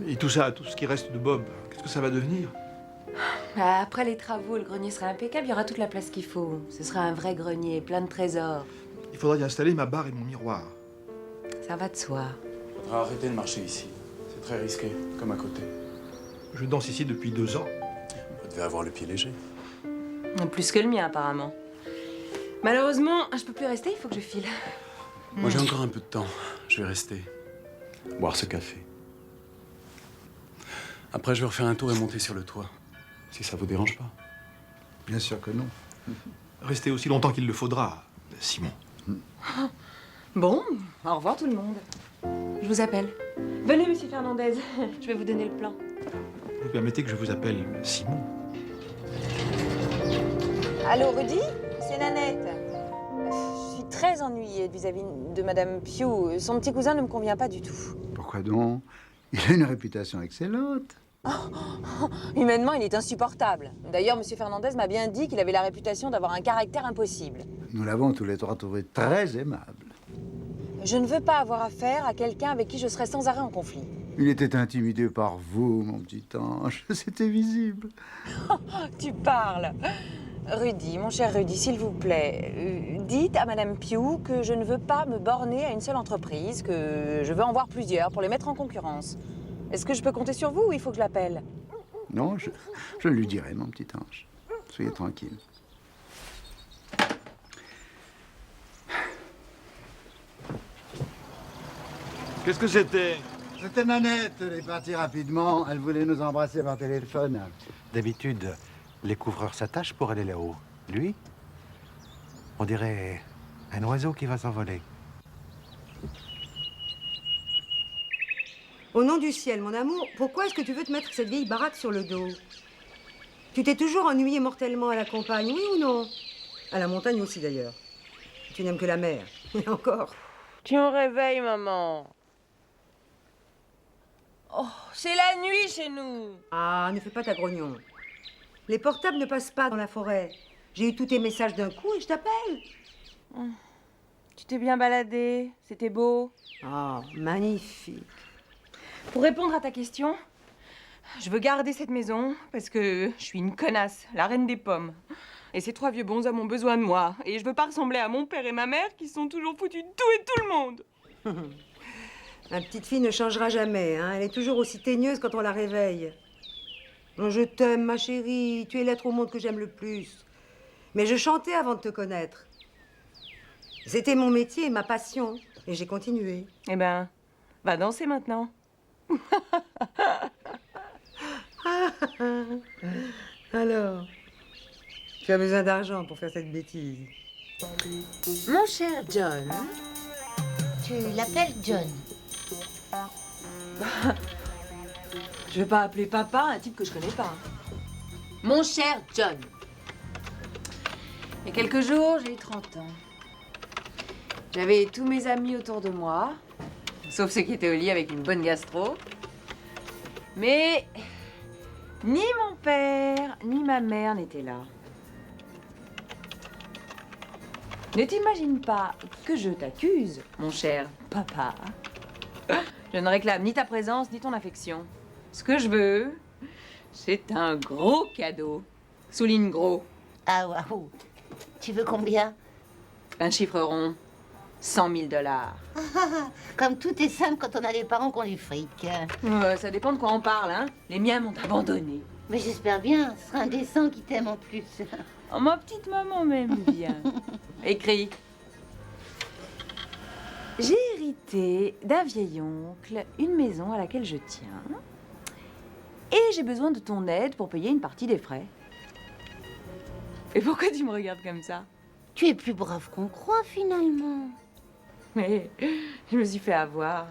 Et tout ça, tout ce qui reste de Bob, qu'est-ce que ça va devenir? Après les travaux, le grenier sera impeccable, il y aura toute la place qu'il faut. Ce sera un vrai grenier, plein de trésors. Il faudra y installer ma barre et mon miroir. Ça va de soi. Il faudra arrêter de marcher ici. C'est très risqué, comme à côté. Je danse ici depuis 2 ans. Vous devez avoir le pied léger. Plus que le mien, apparemment. Malheureusement, je peux plus rester, il faut que je file. Moi, j'ai encore un peu de temps. Je vais rester. Boire ce café. Après, je vais refaire un tour et monter sur le toit. Si ça vous dérange pas. Bien sûr que non. Restez aussi longtemps qu'il le faudra, Simon. Bon, au revoir tout le monde. Je vous appelle. Venez, monsieur Fernandez, je vais vous donner le plan. Vous permettez que je vous appelle Simon? Allô, Rudy? C'est Nanette. Je suis très ennuyée vis-à-vis de Madame Pugh. Son petit cousin ne me convient pas du tout. Pourquoi donc? Il a une réputation excellente. Humainement, il est insupportable. D'ailleurs, monsieur Fernandez m'a bien dit qu'il avait la réputation d'avoir un caractère impossible. Nous l'avons tous les trois trouvé très aimable. Je ne veux pas avoir affaire à quelqu'un avec qui je serais sans arrêt en conflit. Il était intimidé par vous, mon petit ange. C'était visible. Tu parles. Rudy, mon cher Rudy, s'il vous plaît, dites à Madame Pugh que je ne veux pas me borner à une seule entreprise, que je veux en voir plusieurs pour les mettre en concurrence. Est-ce que je peux compter sur vous ou il faut que je l'appelle? Non, je lui dirai, mon petit ange. Soyez tranquille. Qu'est-ce que c'était? C'était Nanette, elle est partie rapidement. Elle voulait nous embrasser par téléphone. D'habitude, les couvreurs s'attachent pour aller là-haut. Lui, on dirait un oiseau qui va s'envoler. Au nom du ciel, mon amour, pourquoi est-ce que tu veux te mettre cette vieille baraque sur le dos? Tu t'es toujours ennuyé mortellement à la campagne, oui ou non? À la montagne aussi, d'ailleurs. Tu n'aimes que la mer. Et encore. Tu me réveilles, maman. Oh, c'est la nuit chez nous. Ah, ne fais pas ta grognon. Les portables ne passent pas dans la forêt. J'ai eu tous tes messages d'un coup et je t'appelle. Tu t'es bien baladé, c'était beau. Ah, magnifique. Pour répondre à ta question, je veux garder cette maison parce que je suis une connasse, la reine des pommes. Et ces 3 vieux bonzes ont besoin de moi. Et je veux pas ressembler à mon père et ma mère qui sont toujours foutus de tout et tout le monde. La petite fille ne changera jamais, hein. Elle est toujours aussi teigneuse quand on la réveille. Oh, je t'aime, ma chérie. Tu es l'être au monde que j'aime le plus. Mais je chantais avant de te connaître. C'était mon métier et ma passion. Et j'ai continué. Eh ben, va danser maintenant. Alors, tu as besoin d'argent pour faire cette bêtise. Mon cher John. Tu l'appelles John? Je vais pas appeler papa un type que je connais pas. Mon cher John. Il y a quelques jours, j'ai eu 30 ans. J'avais tous mes amis autour de moi, sauf ceux qui étaient au lit avec une bonne gastro. Mais ni mon père, ni ma mère n'étaient là. Ne t'imagine pas que je t'accuse, mon cher papa. Je ne réclame ni ta présence, ni ton affection. Ce que je veux, c'est un gros cadeau. Souligne gros. Ah, waouh. Tu veux combien? Un chiffre rond. 100 000 $. Comme tout est simple quand on a des parents qui ont du fric. Ça dépend de quoi on parle, hein. Les miens m'ont abandonné. Mais j'espère bien, ce sera un décent qui t'aime en plus. Oh, ma petite maman m'aime bien. Écris. J'ai hérité d'un vieil oncle une maison à laquelle je tiens. Et j'ai besoin de ton aide pour payer une partie des frais. Et pourquoi tu me regardes comme ça? Tu es plus brave qu'on croit, finalement. Mais je me suis fait avoir.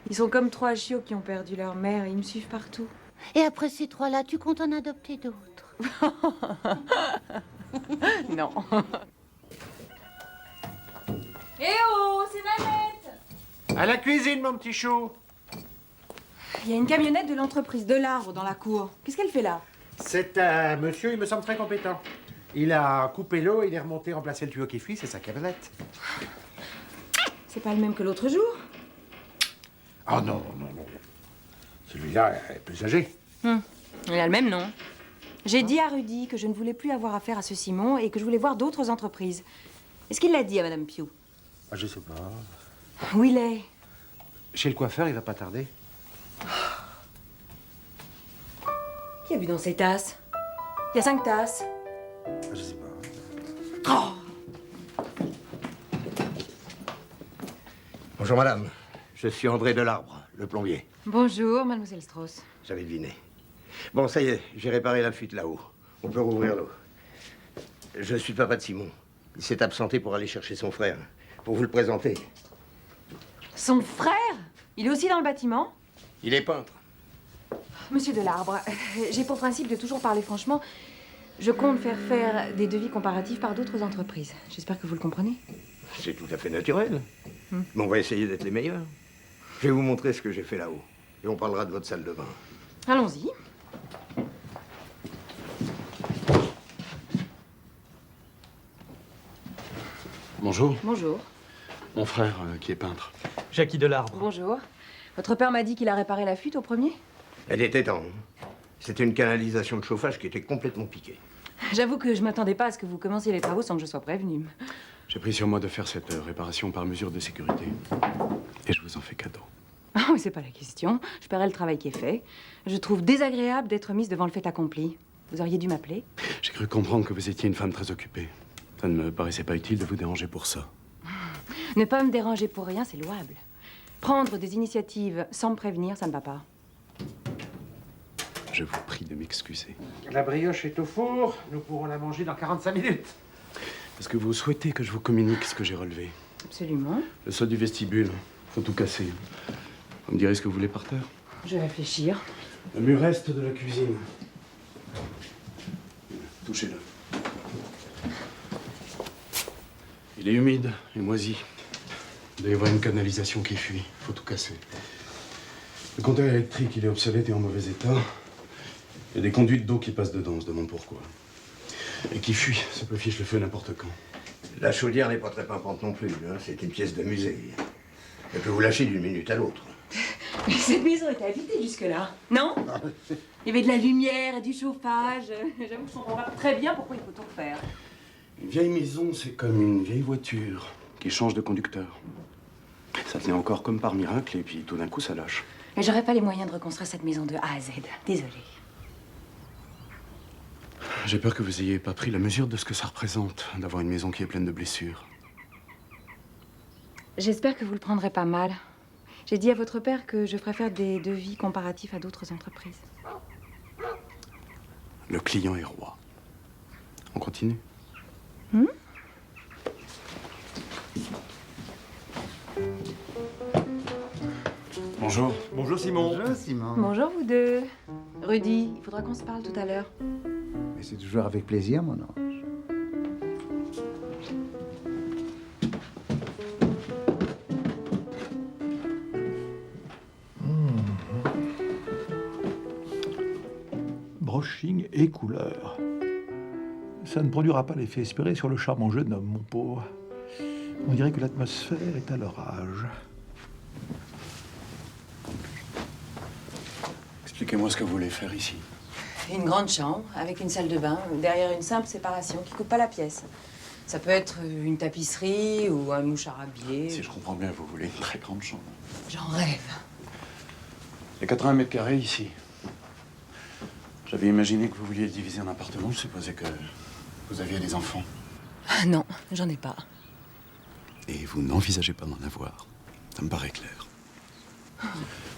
Ils sont comme 3 chiots qui ont perdu leur mère et ils me suivent partout. Et après ces 3-là, tu comptes en adopter d'autres? Non. Eh oh, c'est Nanette! À la cuisine, mon petit chou. Il y a une camionnette de l'entreprise de l'Arbre dans la cour. Qu'est-ce qu'elle fait là? C'est un monsieur, il me semble très compétent. Il a coupé l'eau, il est remonté remplacer le tuyau qui fuit, c'est sa camionnette. C'est pas le même que l'autre jour? Oh non, non, non. Celui-là est plus âgé. Il a le même nom. J'ai dit à Rudy que je ne voulais plus avoir affaire à ce Simon et que je voulais voir d'autres entreprises. Est-ce qu'il l'a dit à Madame Pugh? Ah, je sais pas. Où il est? Chez le coiffeur, il va pas tarder. Qui a bu dans ces tasses? Il y a 5 tasses. Je sais pas. Oh! Bonjour madame, je suis André Delarbre, le plombier. Bonjour, mademoiselle Strauss. J'avais deviné. Bon, ça y est, j'ai réparé la fuite là-haut. On peut rouvrir l'eau. Je suis le papa de Simon. Il s'est absenté pour aller chercher son frère. Pour vous le présenter. Son frère? Il est aussi dans le bâtiment? Il est peintre. Monsieur Delarbre, j'ai pour principe de toujours parler franchement. Je compte faire des devis comparatifs par d'autres entreprises. J'espère que vous le comprenez. C'est tout à fait naturel. Mais on va essayer d'être les meilleurs. Je vais vous montrer ce que j'ai fait là-haut. Et on parlera de votre salle de bain. Allons-y. Bonjour. Bonjour. Mon frère qui est peintre. Jackie Delarbre. Bonjour. Votre père m'a dit qu'il a réparé la fuite au premier. Elle était temps. C'était une canalisation de chauffage qui était complètement piquée. J'avoue que je m'attendais pas à ce que vous commenciez les travaux sans que je sois prévenue. J'ai pris sur moi de faire cette réparation par mesure de sécurité. Et je vous en fais cadeau. Ah, mais c'est pas la question. Je paierai le travail qui est fait. Je trouve désagréable d'être mise devant le fait accompli. Vous auriez dû m'appeler. J'ai cru comprendre que vous étiez une femme très occupée. Ça ne me paraissait pas utile de vous déranger pour ça. Ne pas me déranger pour rien, c'est louable. Prendre des initiatives sans me prévenir, ça ne va pas. Je vous prie de m'excuser. La brioche est au four. Nous pourrons la manger dans 45 minutes. Est-ce que vous souhaitez que je vous communique ce que j'ai relevé? Absolument. Le sol du vestibule. Faut tout casser. Vous me direz ce que vous voulez par terre? Je vais réfléchir. Le mur est de la cuisine. Touchez-le. Il est humide et moisi. Il doit y avoir une canalisation qui fuit. Faut tout casser. Le compteur électrique, il est obsolète et en mauvais état. Il y a des conduites d'eau qui passent dedans, on se demande pourquoi. Et qui fuit, ça peut fiche le feu n'importe quand. La chaudière n'est pas très pimpante non plus, hein. C'est une pièce de musée. Elle peut vous lâcher d'une minute à l'autre. Mais cette maison était habitée jusque-là, non? Il y avait de la lumière et du chauffage. J'avoue que je comprends pas très bien pourquoi il faut tout refaire. Une vieille maison, c'est comme une vieille voiture qui change de conducteur. Ça tenait encore comme par miracle et puis tout d'un coup ça lâche. Mais j'aurais pas les moyens de reconstruire cette maison de A à Z. Désolée. J'ai peur que vous ayez pas pris la mesure de ce que ça représente d'avoir une maison qui est pleine de blessures. J'espère que vous le prendrez pas mal. J'ai dit à votre père que je ferais faire des devis comparatifs à d'autres entreprises. Le client est roi. On continue? Bonjour. Bonjour Simon. Bonjour Simon. Bonjour vous deux. Rudy, il faudra qu'on se parle tout à l'heure. Mais c'est toujours avec plaisir, mon ange. Brushing et couleur. Ça ne produira pas l'effet espéré sur le charmant jeune homme, mon pauvre. On dirait que l'atmosphère est à l'orage. Expliquez-moi ce que vous voulez faire ici. Une grande chambre avec une salle de bain, derrière une simple séparation qui coupe pas la pièce. Ça peut être une tapisserie ou un mouchard habillé. Si je comprends bien, vous voulez une très grande chambre. J'en rêve. Il y a 80 mètres carrés ici. J'avais imaginé que vous vouliez diviser un appartement. Je supposais que vous aviez des enfants. Ah non, j'en ai pas. Et vous n'envisagez pas d'en avoir. Ça me paraît clair.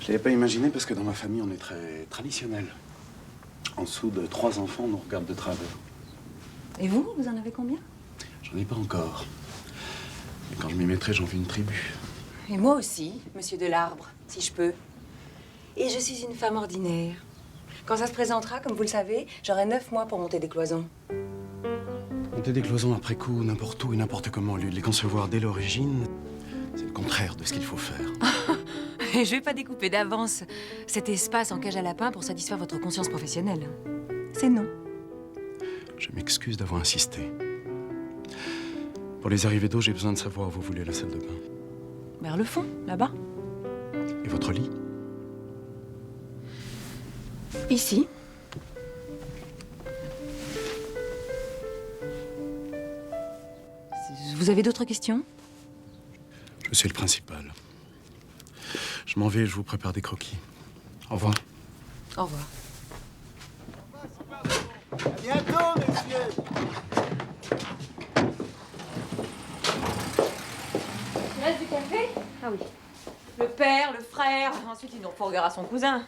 Je l'avais pas imaginé parce que dans ma famille, on est très traditionnel. En dessous de 3 enfants, on nous regarde de travers. Et vous, vous en avez combien? J'en ai pas encore. Mais quand je m'y mettrai, j'en veux une tribu. Et moi aussi, monsieur Delarbre, si je peux. Et je suis une femme ordinaire. Quand ça se présentera, comme vous le savez, j'aurai 9 mois pour monter des cloisons. Monter des cloisons après coup, n'importe où et n'importe comment, au lieu de les concevoir dès l'origine, c'est le contraire de ce qu'il faut faire. Et je vais pas découper d'avance cet espace en cage à lapin pour satisfaire votre conscience professionnelle. C'est non. Je m'excuse d'avoir insisté. Pour les arrivées d'eau, j'ai besoin de savoir où vous voulez la salle de bain. Vers le fond, là-bas. Et votre lit? Ici. Vous avez d'autres questions? Je suis le principal. Je m'en vais, je vous prépare des croquis. Au revoir. Au revoir. À bientôt, messieurs. Tu restes du café? Ah oui. Le père, le frère, ensuite ils ont fourgueur à son cousin.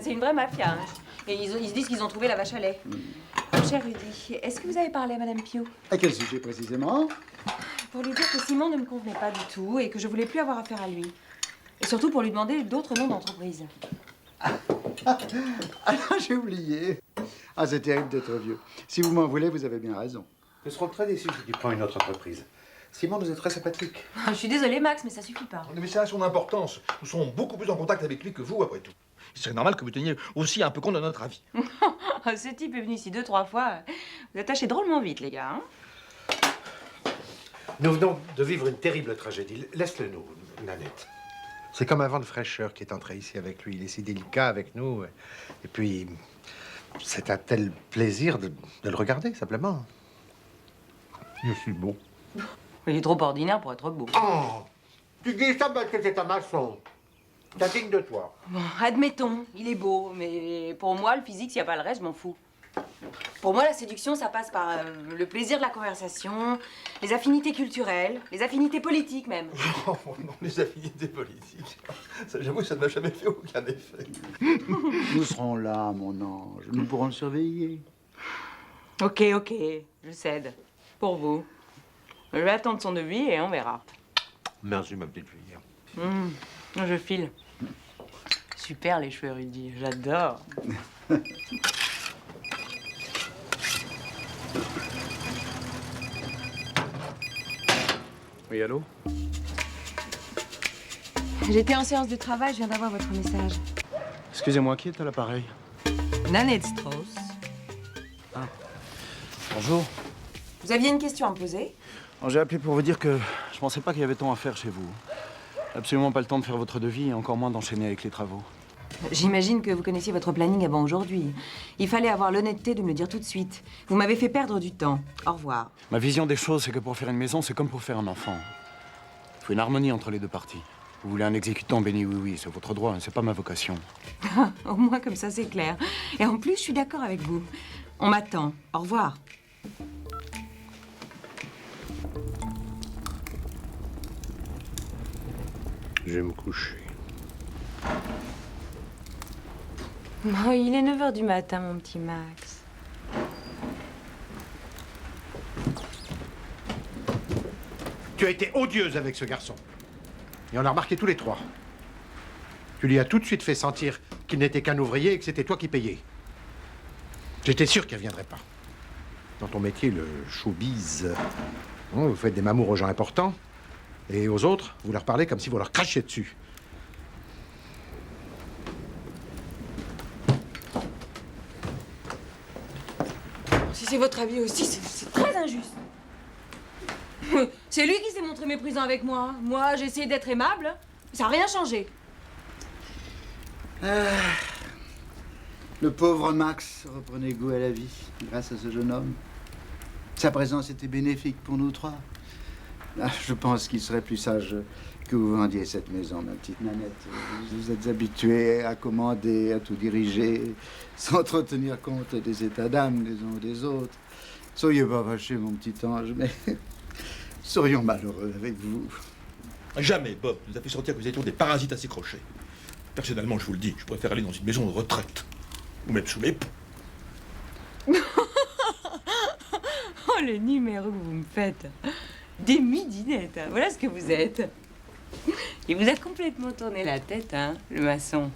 C'est une vraie mafia. Hein. Et ils se disent qu'ils ont trouvé la vache à lait. Cher Rudy, est-ce que vous avez parlé à Madame Pio? À quel sujet précisément? Pour lui dire que Simon ne me convenait pas du tout et que je voulais plus avoir affaire à lui. Et surtout pour lui demander d'autres noms d'entreprise. Ah, j'ai oublié. Ah, c'est terrible d'être vieux. Si vous m'en voulez, vous avez bien raison. Nous serons très déçus si tu prends une autre entreprise. Simon nous est très sympathique. Je suis désolée, Max, mais ça suffit pas. Mais ça a son importance. Nous sommes beaucoup plus en contact avec lui que vous, après tout. Il serait normal que vous teniez aussi un peu compte de notre avis. Ce type est venu ici 2-3 fois. Vous attachez drôlement vite, les gars. Hein. Nous venons de vivre une terrible tragédie. Laisse-le nous, Nanette. C'est comme un vent de fraîcheur qui est entré ici avec lui. Il est si délicat avec nous. Et puis, c'est un tel plaisir de le regarder, simplement. Je suis beau. Il est trop ordinaire pour être beau. Oh! Tu dis ça parce que c'est un maçon. Ça digne de toi. Bon, admettons, il est beau, mais pour moi, le physique, s'il n'y a pas le reste, je m'en fous. Pour moi, la séduction, ça passe par le plaisir de la conversation, les affinités culturelles, les affinités politiques même. Oh non, les affinités politiques. J'avoue que ça ne m'a jamais fait aucun effet. Nous serons là, mon ange. Nous pourrons le surveiller. Ok, je cède. Pour vous. Je vais attendre son devis et on verra. Merci, ma petite fille. Je file. Super les cheveux Rudy, j'adore. Oui, allô? J'étais en séance de travail, je viens d'avoir votre message. Excusez-moi, qui est à l'appareil? Nanette Strauss. Ah. Bonjour. Vous aviez une question à me poser? J'ai appelé pour vous dire que je pensais pas qu'il y avait tant à faire chez vous. Absolument pas le temps de faire votre devis et encore moins d'enchaîner avec les travaux. J'imagine que vous connaissiez votre planning avant aujourd'hui. Il fallait avoir l'honnêteté de me le dire tout de suite. Vous m'avez fait perdre du temps. Au revoir. Ma vision des choses, c'est que pour faire une maison, c'est comme pour faire un enfant. Il faut une harmonie entre les deux parties. Vous voulez un exécutant béni, oui, c'est votre droit, c'est pas ma vocation. Au moins comme ça c'est clair. Et en plus, je suis d'accord avec vous. On m'attend. Au revoir. Je vais me coucher. Oh, il est 9h du matin, mon petit Max. Tu as été odieuse avec ce garçon. Et on l'a remarqué tous les trois. Tu lui as tout de suite fait sentir qu'il n'était qu'un ouvrier et que c'était toi qui payais. J'étais sûr qu'il ne reviendrait pas. Dans ton métier, le showbiz, vous faites des mamours aux gens importants. Et aux autres, vous leur parlez comme si vous leur crachiez dessus. Si c'est votre avis aussi, c'est très injuste. C'est lui qui s'est montré méprisant avec moi. Moi, j'ai essayé d'être aimable. Ça n'a rien changé. Le pauvre Max reprenait goût à la vie grâce à ce jeune homme. Sa présence était bénéfique pour nous trois. Je pense qu'il serait plus sage que vous vendiez cette maison, ma petite Nanette. Vous êtes habituée à commander, à tout diriger, sans trop tenir compte des états d'âme des uns ou des autres. Soyez pas fâché, mon petit ange, mais serions malheureux avec vous. Jamais, Bob, nous a fait sentir que nous étions des parasites à ses crochets. Personnellement, je vous le dis, je préfère aller dans une maison de retraite. Ou même sous les ponts. Oh, le numéro que vous me faites. Des midinettes, hein. Voilà ce que vous êtes. Il vous a complètement tourné la tête, hein, le maçon.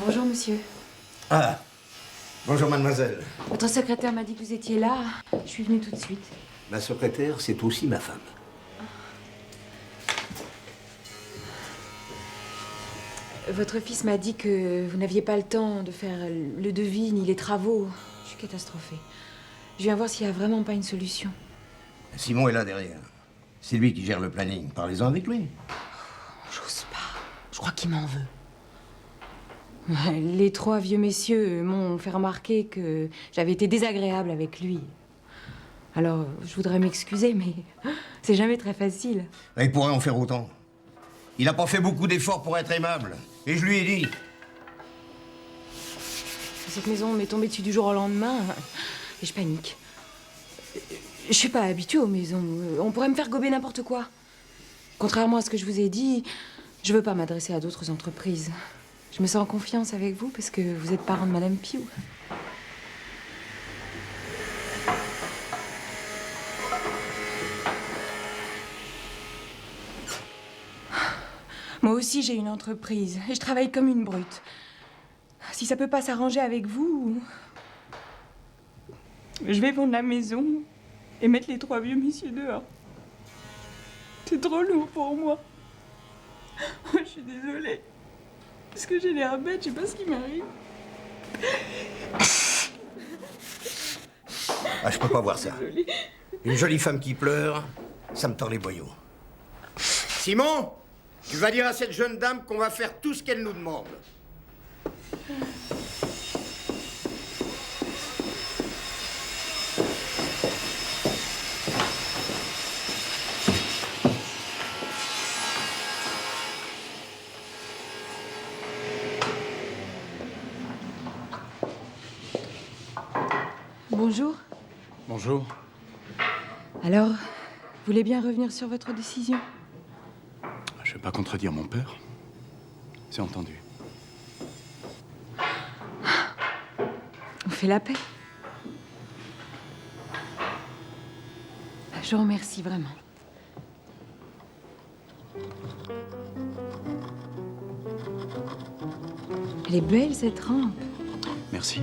Bonjour, monsieur. Ah, bonjour mademoiselle. Votre secrétaire m'a dit que vous étiez là. Je suis venue tout de suite. Ma secrétaire, c'est aussi ma femme. Votre fils m'a dit que vous n'aviez pas le temps de faire le devis ni les travaux. Je suis catastrophée. Je viens voir s'il n'y a vraiment pas une solution. Simon est là derrière. C'est lui qui gère le planning. Parlez-en avec lui. J'ose pas. Je crois qu'il m'en veut. Les trois vieux messieurs m'ont fait remarquer que j'avais été désagréable avec lui. Alors, je voudrais m'excuser, mais c'est jamais très facile. Il pourrait en faire autant. Il n'a pas fait beaucoup d'efforts pour être aimable. Et je lui ai dit. Cette maison m'est tombée dessus du jour au lendemain et je panique. Je suis pas habituée aux maisons. On pourrait me faire gober n'importe quoi. Contrairement à ce que je vous ai dit, je veux pas m'adresser à d'autres entreprises. Je me sens en confiance avec vous parce que vous êtes parent de Madame Piou. Moi aussi, j'ai une entreprise et je travaille comme une brute. Si ça peut pas s'arranger avec vous, je vais vendre la maison et mettre les trois vieux messieurs dehors. C'est trop lourd pour moi. Je suis désolée. Parce que j'ai l'air bête, je sais pas ce qui m'arrive. Ah, je peux pas voir ça. Une jolie femme qui pleure, ça me tord les boyaux. Simon, tu vas dire à cette jeune dame qu'on va faire tout ce qu'elle nous demande. Bonjour. Bonjour. Alors, vous voulez bien revenir sur votre décision? Je vais pas contredire mon père. C'est entendu. On fait la paix. Je vous remercie vraiment. Elle est belle, cette rampe. Merci.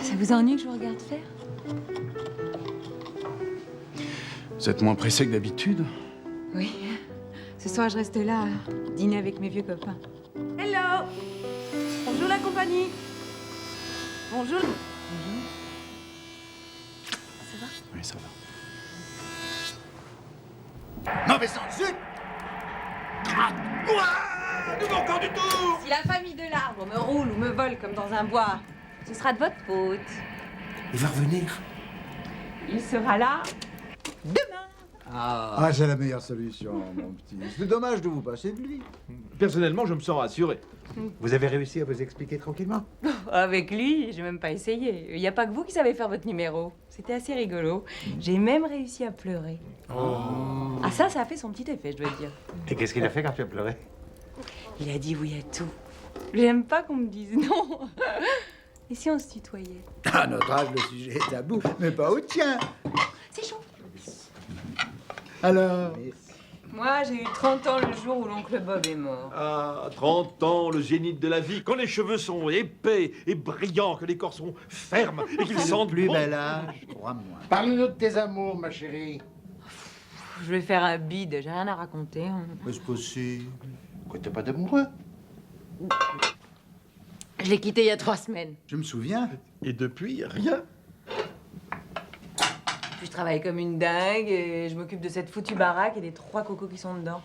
Ça vous ennuie que je vous regarde faire? Vous êtes moins pressé que d'habitude? Oui. Ce soir, je reste là, dîner avec mes vieux copains. Hello. Bonjour la compagnie. Bonjour. Ça va? Oui, ça va. Mauvais sang, zut! Nous encore du tout! Si la famille de l'arbre me roule ou me vole comme dans un bois, ce sera de votre faute. Il va revenir. Il sera là demain. Ah, c'est la meilleure solution, mon petit. C'est dommage de vous passer de lui. Personnellement, je me sens rassuré. Vous avez réussi à vous expliquer tranquillement? Avec lui, j'ai même pas essayé. Il n'y a pas que vous qui savez faire votre numéro. C'était assez rigolo. J'ai même réussi à pleurer. Oh. Ah ça a fait son petit effet, je dois dire. Et qu'est-ce qu'il a fait quand tu as pleuré? Il a dit oui à tout. J'aime pas qu'on me dise non. Et si on se tutoyait? À notre âge, le sujet est tabou, mais pas au tien. C'est chaud. Alors? Moi, j'ai eu 30 ans le jour où l'oncle Bob est mort. Ah, 30 ans, le zénith de la vie, quand les cheveux sont épais et brillants, que les corps sont fermes et qu'ils sentent plus bon. bel âge, crois-moi. Parle-nous de tes amours, ma chérie. Je vais faire un bide, j'ai rien à raconter. Est-ce possible? Pourquoi t'es pas d'amoureux? Je l'ai quitté il y a 3 semaines. Je me souviens. Et depuis, rien. Puis je travaille comme une dingue et je m'occupe de cette foutue baraque et des 3 cocos qui sont dedans.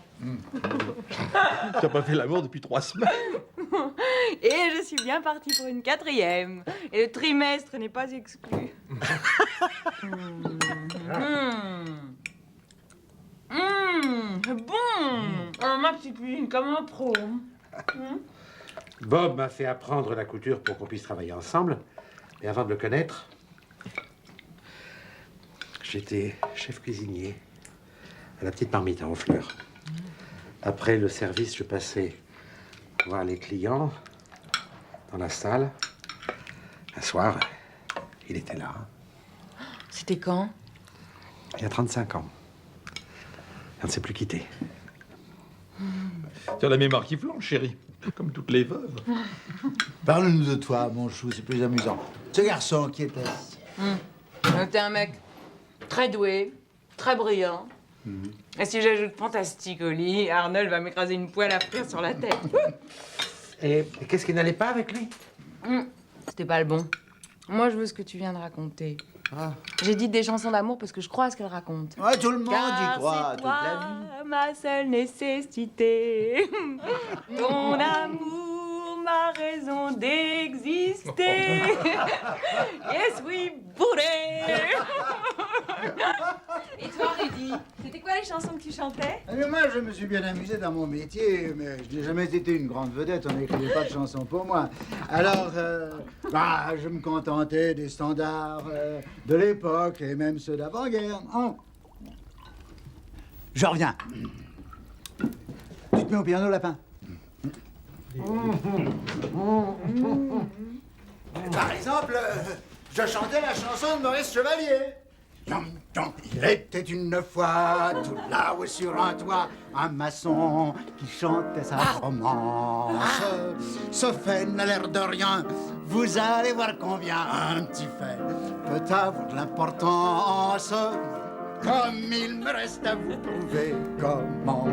T'as pas fait l'amour depuis 3 semaines. Et je suis bien partie pour une 4e. Et le trimestre n'est pas exclu. C'est bon. Ma petite cuisine comme un pro. Bob m'a fait apprendre la couture pour qu'on puisse travailler ensemble. Et avant de le connaître, j'étais chef cuisinier à la petite marmite à Honfleur. Après le service, je passais voir les clients dans la salle. Un soir, il était là. C'était quand? Il y a 35 ans. On ne s'est plus quitté. Tu as la mémoire qui flanche, chérie. Comme toutes les veuves. Parle-nous de toi, mon chou, c'est plus amusant. Ce garçon qui était... T'es un mec très doué, très brillant. Et si j'ajoute fantastique au lit, Arnold va m'écraser une poêle à frire sur la tête. Et qu'est-ce qui n'allait pas avec lui? C'était pas le bon. Moi, je veux ce que tu viens de raconter. J'ai dit des chansons d'amour parce que je crois à ce qu'elles racontent. Ouais, tout le monde Car y croit, c'est toute toi, la vie. ma seule nécessité. Ton amour, ma raison d'exister. Yes, we booty. Et toi, Rudy, c'était quoi les chansons que tu chantais? Moi, je me suis bien amusé dans mon métier, mais je n'ai jamais été une grande vedette, on n'écrivait pas de chansons pour moi. Alors, je me contentais des standards de l'époque, et même ceux d'avant-guerre. Je reviens. Tu te mets au piano, lapin? Par exemple, je chantais la chanson de Maurice Chevalier. Il était une fois tout là-haut sur un toit, un maçon qui chantait sa romance. Ce fait n'a l'air de rien, vous allez voir combien un petit fait peut avoir de l'importance. Comme il me reste à vous prouver comment,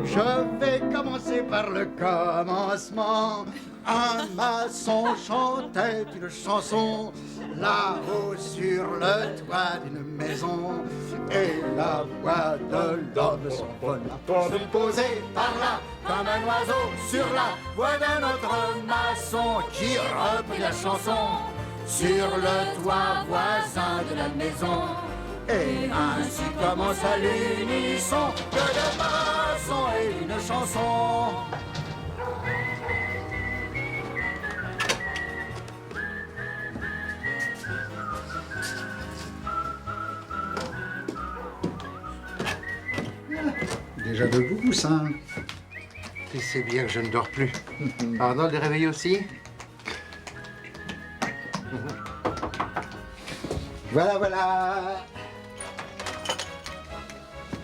je vais commencer par le commencement. Un maçon chantait une chanson là-haut sur le toit d'une maison. Et la voix de l'homme s'envola pour se poser par là comme un oiseau sur la voix d'un autre maçon qui reprit la chanson sur le toit voisin de la maison. Et ainsi commence à l'unisson que le maçon et une chanson. Déjà debout, Poussin. Tu sais bien que je ne dors plus. Arnold est réveillé aussi? Voilà, voilà.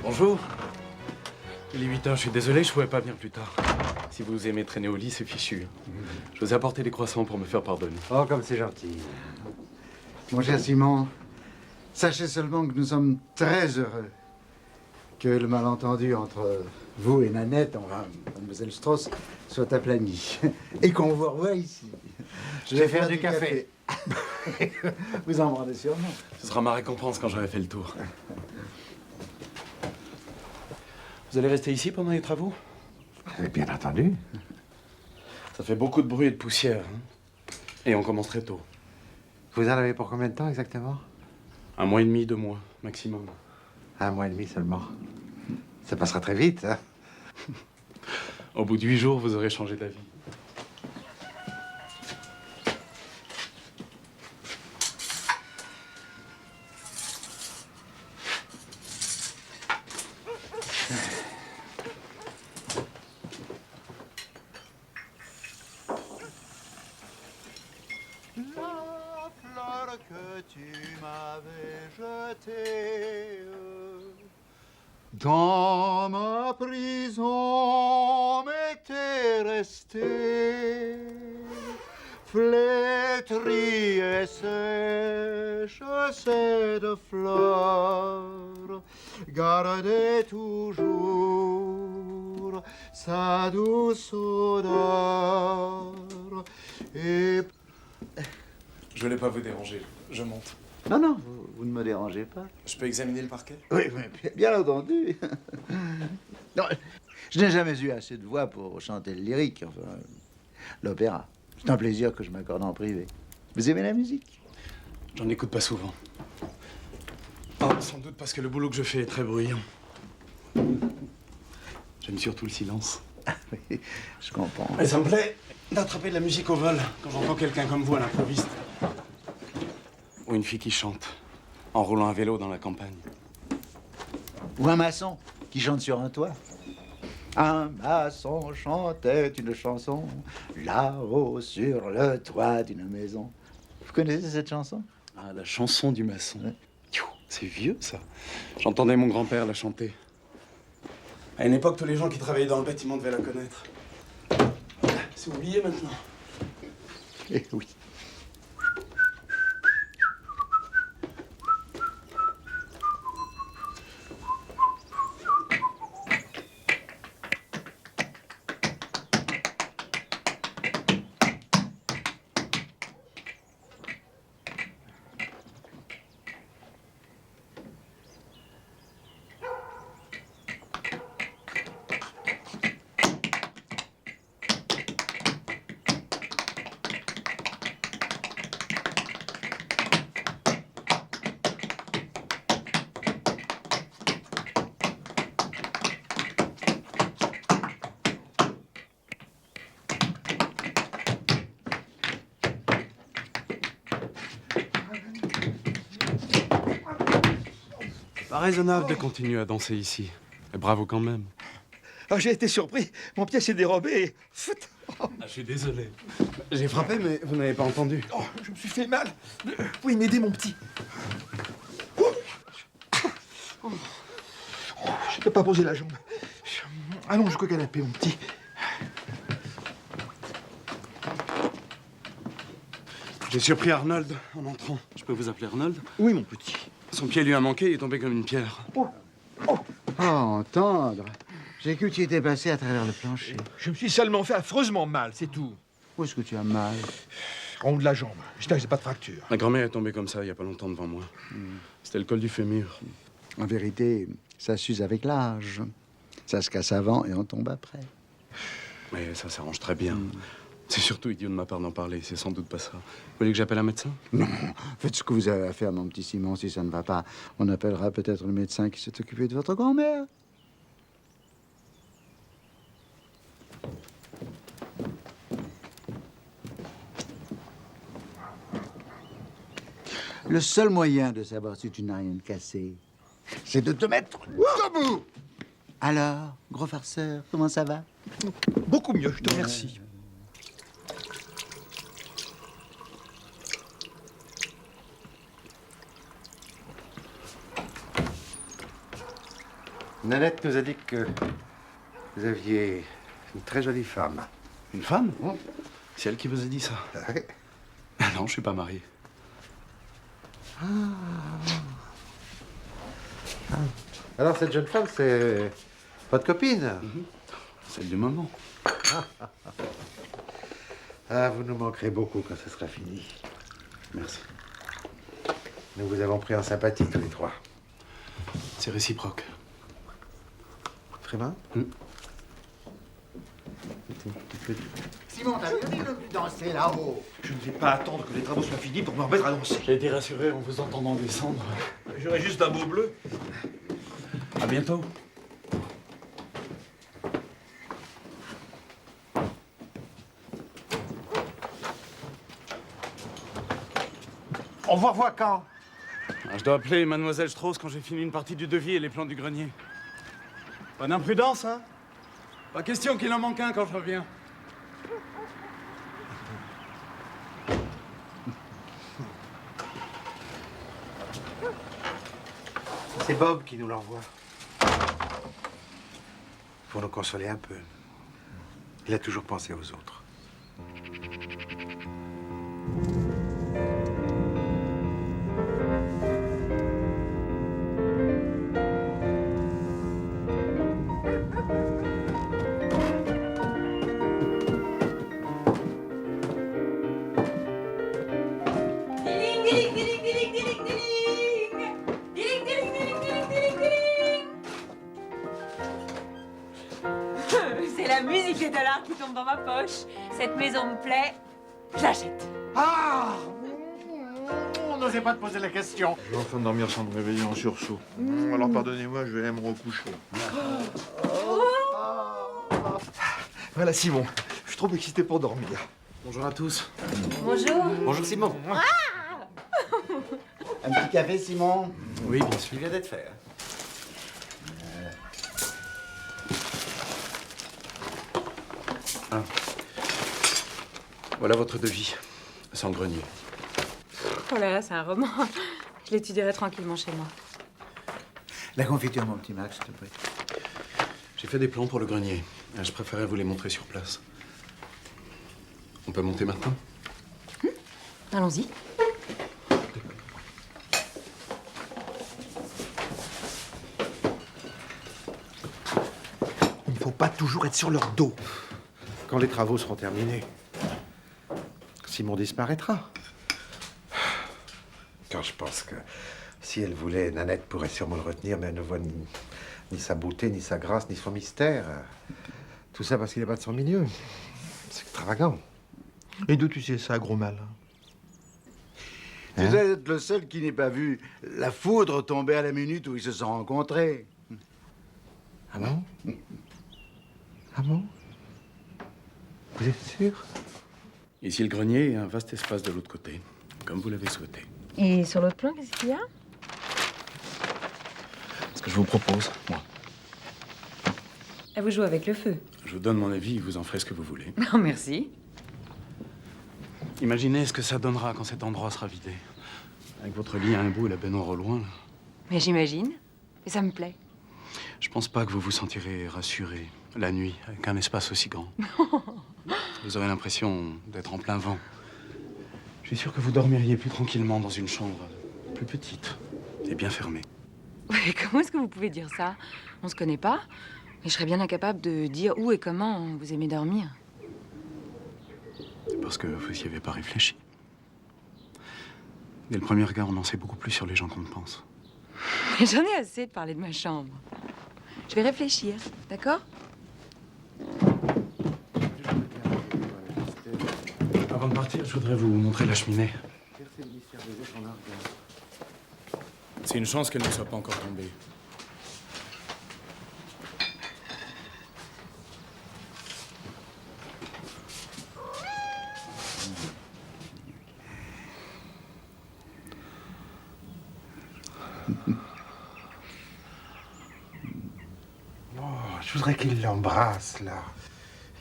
Bonjour. Il est 8 heures, je suis désolé, je pouvais pas venir plus tard. Si vous aimez traîner au lit, c'est fichu. Je vous ai apporté des croissants pour me faire pardonner. Oh, comme c'est gentil. Mon cher Simon, sachez seulement que nous sommes très heureux que le malentendu entre vous et Nanette, enfin, mademoiselle Strauss, soit aplani. Et qu'on vous revoie ici. Je vais faire du café. Vous en rendez sûrement. Ce sera ma récompense quand j'aurai fait le tour. Vous allez rester ici pendant les travaux? Bien entendu. Ça fait beaucoup de bruit et de poussière. Hein. Et on commence très tôt. Vous en avez pour combien de temps exactement? 1 mois et demi, 2 mois, maximum. 1 mois et demi seulement. Ça passera très vite, hein? Au bout de 8 jours, vous aurez changé d'avis. La fleur que tu m'avais jetée dans ma prison m'était restée, flétrie et sèche cette fleur, gardez toujours sa douce odeur et... Je voulais pas vous déranger, je monte. Non, non, vous ne me dérangez pas. Je peux examiner le parquet? Oui, mais bien entendu. Non, je n'ai jamais eu assez de voix pour chanter le lyrique, enfin, l'opéra. C'est un plaisir que je m'accorde en privé. Vous aimez la musique? J'en écoute pas souvent. Oh, sans doute parce que le boulot que je fais est très bruyant. J'aime surtout le silence. Oui, je comprends. Et ça me plaît d'attraper de la musique au vol quand j'entends quelqu'un comme vous à l'improviste. Ou une fille qui chante en roulant un vélo dans la campagne. Ou un maçon qui chante sur un toit. Un maçon chantait une chanson là-haut sur le toit d'une maison. Vous connaissez cette chanson? Ah, la chanson du maçon. Ouais. C'est vieux, ça. J'entendais mon grand-père la chanter. À une époque, tous les gens qui travaillaient dans le bâtiment devaient la connaître. C'est oublié maintenant. Eh oui. Pas raisonnable de continuer à danser ici. Et bravo quand même. Ah, j'ai été surpris. Mon pied s'est dérobé et... Ah, je suis désolé. J'ai frappé, mais vous n'avez pas entendu. Oh, je me suis fait mal. Vous pouvez m'aider, mon petit? Oh, je ne peux pas poser la jambe. Allons jusqu'au canapé, mon petit. J'ai surpris Arnold en entrant. Je peux vous appeler Arnold? Oui, mon petit. Son pied lui a manqué, il est tombé comme une pierre. Oh, entendre. J'ai cru que tu étais passé à travers le plancher. Je me suis seulement fait affreusement mal, c'est tout. Où est-ce que tu as mal? En haut de la jambe. J'espère que j'ai pas de fracture. Ma grand-mère est tombée comme ça il y a pas longtemps devant moi. C'était le col du fémur. En vérité, ça s'use avec l'âge. Ça se casse avant et on tombe après. Mais ça s'arrange très bien. C'est surtout idiot de ma part d'en parler, c'est sans doute pas ça. Vous voulez que j'appelle un médecin? Non, faites ce que vous avez à faire, mon petit Simon. Si ça ne va pas, on appellera peut-être le médecin qui s'est occupé de votre grand-mère. Le seul moyen de savoir si tu n'as rien de cassé, c'est de te mettre debout. Alors, gros farceur, comment ça va? Beaucoup mieux, je te remercie. Nanette nous a dit que vous aviez une très jolie femme. Une femme? C'est elle qui vous a dit ça? Non, je suis pas marié. Alors, cette jeune femme, c'est votre copine? Celle du moment. Ah, vous nous manquerez beaucoup quand ce sera fini. Merci. Nous vous avons pris en sympathie, tous les trois. C'est réciproque. Frémin? Simon, t'as bien dit de plus danser là-haut. Je ne vais pas attendre que les travaux soient finis pour me remettre à danser. J'ai été rassuré en vous entendant descendre. J'aurais juste un beau bleu. À bientôt. On vous revoit quand? Je dois appeler Mademoiselle Strauss quand j'ai fini une partie du devis et les plans du grenier. Pas d'imprudence, hein? Pas question qu'il en manque un quand je reviens. C'est Bob qui nous l'envoie. Pour nous consoler un peu. Il a toujours pensé aux autres. C'est la musique des dollars qui tombe dans ma poche. Cette maison me plaît, je l'achète. Ah! On n'osait pas te poser la question. Je vais enfin dormir sans me réveiller en sursaut. Alors pardonnez-moi, je vais aller me recoucher. Voilà Simon, je suis trop excité pour dormir. Bonjour à tous. Bonjour. Bonjour Simon. Un petit café, Simon? Oui, bien sûr. Il vient d'être fait. Voilà votre devis. Sans le grenier. Oh là là, c'est un roman. Je l'étudierai tranquillement chez moi. La confiture, mon petit Max, s'il te plaît. J'ai fait des plans pour le grenier. Je préférais vous les montrer sur place. On peut monter maintenant? Allons-y. Il ne faut pas toujours être sur leur dos. Quand les travaux seront terminés, Simon disparaîtra. Quand je pense que si elle voulait, Nanette pourrait sûrement le retenir, mais elle ne voit ni sa beauté, ni sa grâce, ni son mystère. Tout ça parce qu'il n'est pas de son milieu. C'est extravagant. Et d'où tu sais ça, gros mal? Tu dois être le seul qui n'ait pas vu la foudre tomber à la minute où ils se sont rencontrés. Ah bon? Ah bon? Vous êtes sûr? Ici, le grenier et un vaste espace de l'autre côté, comme vous l'avez souhaité. Et sur l'autre plan, qu'est-ce qu'il y a? Ce que je vous propose, moi. Ah, vous jouez avec le feu. Je vous donne mon avis, vous en ferez ce que vous voulez. Non, merci. Imaginez ce que ça donnera quand cet endroit sera vidé. Avec votre lit à un bout et la baignoire au loin. Là. Mais j'imagine. Et ça me plaît. Je pense pas que vous vous sentirez rassuré la nuit avec un espace aussi grand. Vous aurez l'impression d'être en plein vent. Je suis sûr que vous dormiriez plus tranquillement dans une chambre plus petite et bien fermée. Ouais, comment est-ce que vous pouvez dire ça? On se connaît pas, mais je serais bien incapable de dire où et comment vous aimez dormir. parce que vous n'y avez pas réfléchi. Dès le premier regard, on en sait beaucoup plus sur les gens qu'on ne pense. J'en ai assez de parler de ma chambre. Je vais réfléchir, d'accord? Avant de partir, je voudrais vous montrer la cheminée. C'est une chance qu'elle ne soit pas encore tombée. Oh, je voudrais qu'il l'embrasse, là.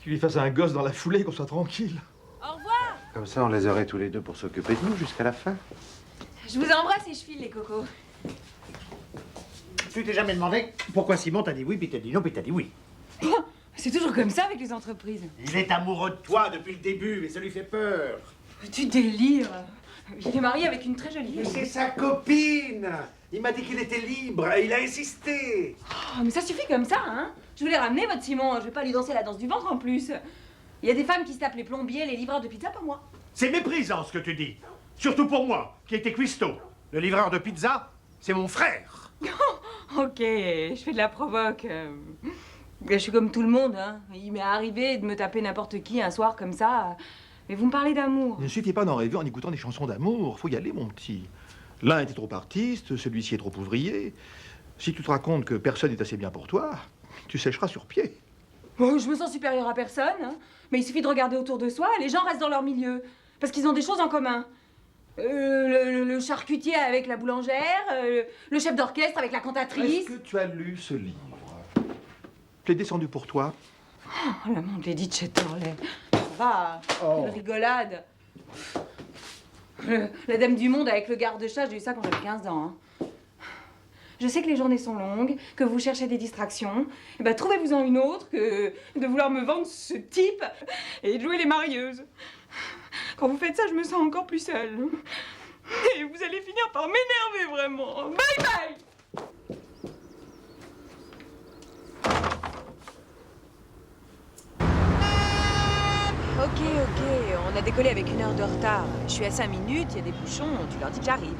Qu'il lui fasse un gosse dans la foulée, qu'on soit tranquille. Au revoir. Comme ça, on les aurait tous les deux pour s'occuper de nous jusqu'à la fin. Je vous embrasse et je file les cocos. Tu t'es jamais demandé pourquoi Simon t'a dit oui, puis t'as dit non, puis t'as dit oui. C'est toujours comme ça avec les entreprises. Il est amoureux de toi depuis le début, mais ça lui fait peur. Tu délires. Il est marié avec une très jolie Mais fille. c'est sa copine. Il m'a dit qu'il était libre et il a insisté. Oh, mais ça suffit comme ça, hein? Je voulais ramener votre Simon. Je vais pas lui danser la danse du ventre en plus. Il y a des femmes qui se tapent les plombiers, les livreurs de pizza, pas moi. C'est méprisant ce que tu dis. Surtout pour moi, qui était cuistot. Le livreur de pizza, c'est mon frère. Ok, je fais de la provoque. Je suis comme tout le monde, hein. Il m'est arrivé de me taper n'importe qui un soir comme ça. Mais vous me parlez d'amour. Il ne suffit pas d'en rêver en écoutant des chansons d'amour. Faut y aller, mon petit. L'un était trop artiste, celui-ci est trop ouvrier. Si tu te racontes que personne n'est assez bien pour toi, tu sécheras sur pied. Oh, je me sens supérieure à personne, hein. Mais il suffit de regarder autour de soi, les gens restent dans leur milieu. Parce qu'ils ont des choses en commun. Le charcutier avec la boulangère, le chef d'orchestre avec la cantatrice. Est-ce que tu as lu ce livre? Je l'ai descendu pour toi. Oh, la monte Lady Chatterley. Ça va, quelle rigolade. La dame du monde avec le garde-chat, j'ai eu ça quand j'avais 15 ans. Hein. Je sais que les journées sont longues, que vous cherchez des distractions. Eh ben, trouvez-vous-en une autre que de vouloir me vendre ce type et de jouer les marieuses. Quand vous faites ça, je me sens encore plus seule. Et vous allez finir par m'énerver, vraiment. Bye bye! Ok, on a décollé avec 1 heure de retard. Je suis à 5 minutes, il y a des bouchons, tu leur dis que j'arrive.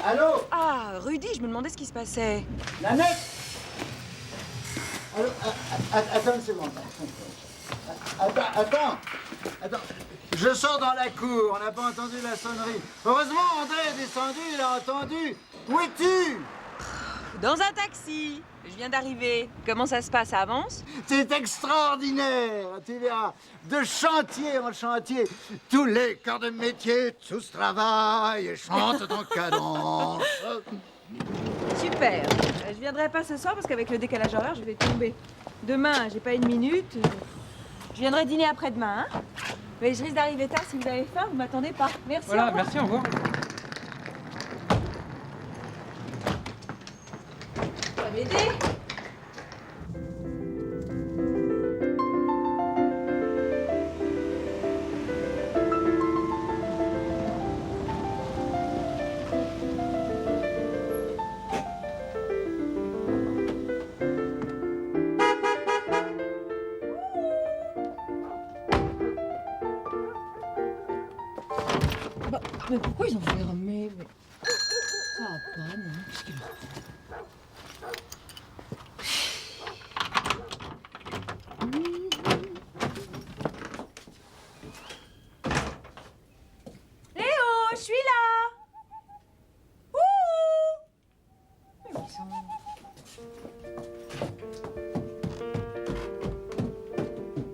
Allô? Ah, Rudy, je me demandais ce qui se passait. Nanette? Allô? Attends une seconde. Attends. Je sors dans la cour, on n'a pas entendu la sonnerie. Heureusement, André est descendu, il a entendu. Où es-tu? Dans un taxi. Je viens d'arriver. Comment ça se passe? Ça avance? C'est extraordinaire, tu verras. De chantier en chantier, tous les corps de métier, tous travaillent et chantent en cadence. Super. Je viendrai pas ce soir parce qu'avec le décalage horaire, je vais tomber. Demain, j'ai pas 1 minute. Je viendrai dîner après-demain, hein? Mais je risque d'arriver tard. Si vous avez faim, vous m'attendez pas. Merci. Voilà, merci, au revoir. Ça va m'aider. Mais pourquoi ils ont fermé? Ça va pas, non? Qu'est-ce qu'il leur faut? Eh oh, je suis là! Ouh! Mais où ils sont?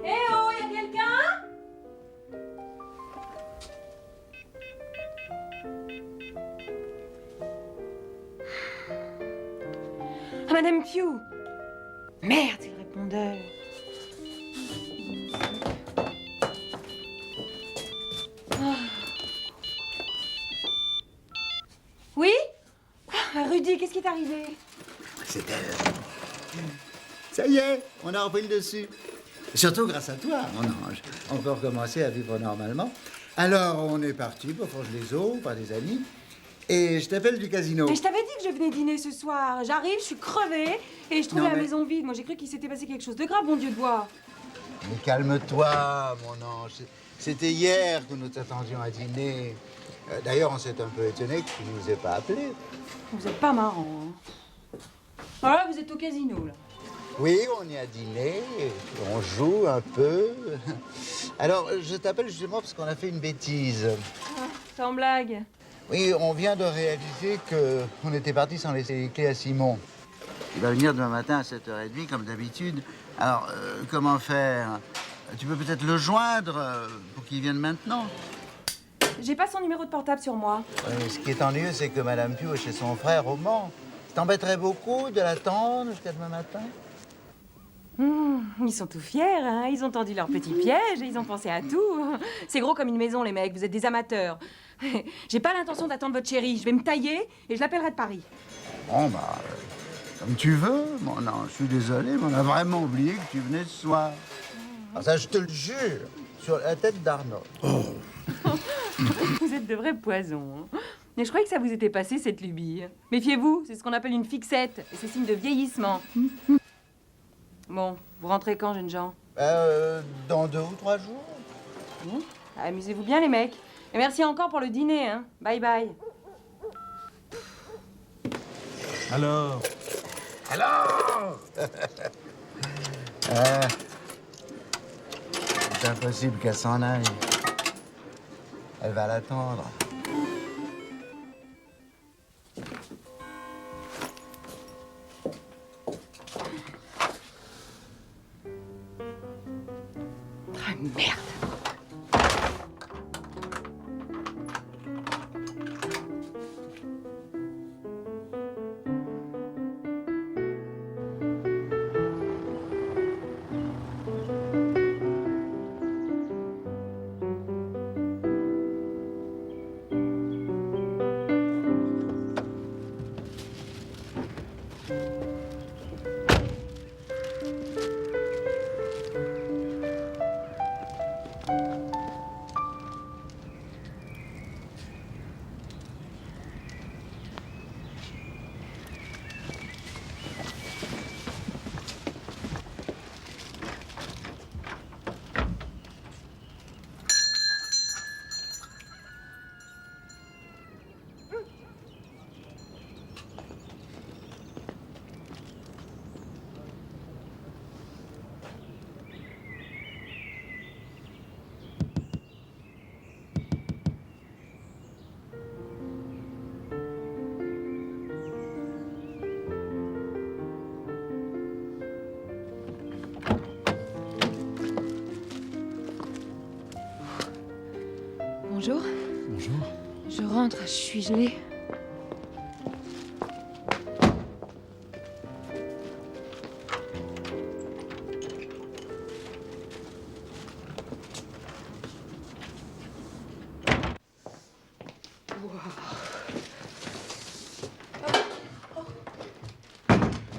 Eh oh, y a quelqu'un? Ah, Madame Pugh! Merde, c'est le répondeur. Ah. Oui? Ah, Rudy, qu'est-ce qui est arrivé? C'est elle. Ça y est, on a repris le dessus. Surtout grâce à toi, mon ange. On peut recommencer à vivre normalement. Alors, on est parti pour Forge-les-Eaux, par des amis. Et je t'appelle du casino. Mais je t'avais dit que je venais dîner ce soir. J'arrive, je suis crevée et je trouve Non, la mais- maison vide. Moi, j'ai cru qu'il s'était passé quelque chose de grave, bon Dieu de bois. Mais calme-toi, mon ange. C'était hier que nous t'attendions à dîner. D'ailleurs, on s'est un peu étonné que tu ne nous aies pas appelés. Vous êtes pas marrant, hein. Voilà, vous êtes au casino, là. Oui, on y a dîné, on joue un peu. Alors, je t'appelle justement parce qu'on a fait une bêtise. Sans blague. Oui, on vient de réaliser qu'on était parti sans laisser les clés à Simon. Il va venir demain matin à 7h30, comme d'habitude. Alors, comment faire? Tu peux peut-être le joindre pour qu'il vienne maintenant. J'ai pas son numéro de portable sur moi. Oui, ce qui est ennuyeux, c'est que Madame Pio est chez son frère au Mans. Ça t'embêterait beaucoup de l'attendre jusqu'à demain matin? Ils sont tout fiers, hein. Ils ont tendu leur petit piège et ils ont pensé à tout. C'est gros comme une maison, les mecs. Vous êtes des amateurs. J'ai pas l'intention d'attendre votre chérie. Je vais me tailler et je l'appellerai de Paris. Bon, bah, comme tu veux. Bon, non, je suis désolé, mais on a vraiment oublié que tu venais ce soir. Ah, ça, je te le jure, sur la tête d'Arnaud. Vous êtes de vrais poisons. Hein. Mais je croyais que ça vous était passé, cette lubie. Méfiez-vous, c'est ce qu'on appelle une fixette. Et c'est signe de vieillissement. Bon, vous rentrez quand, jeunes gens? Dans 2 ou 3 jours. Bon, amusez-vous bien, les mecs. Et merci encore pour le dîner, hein. Bye bye. Alors? C'est impossible qu'elle s'en aille. Elle va l'attendre. Ah, merde. Bonjour. Bonjour. Je rentre, je suis gelée.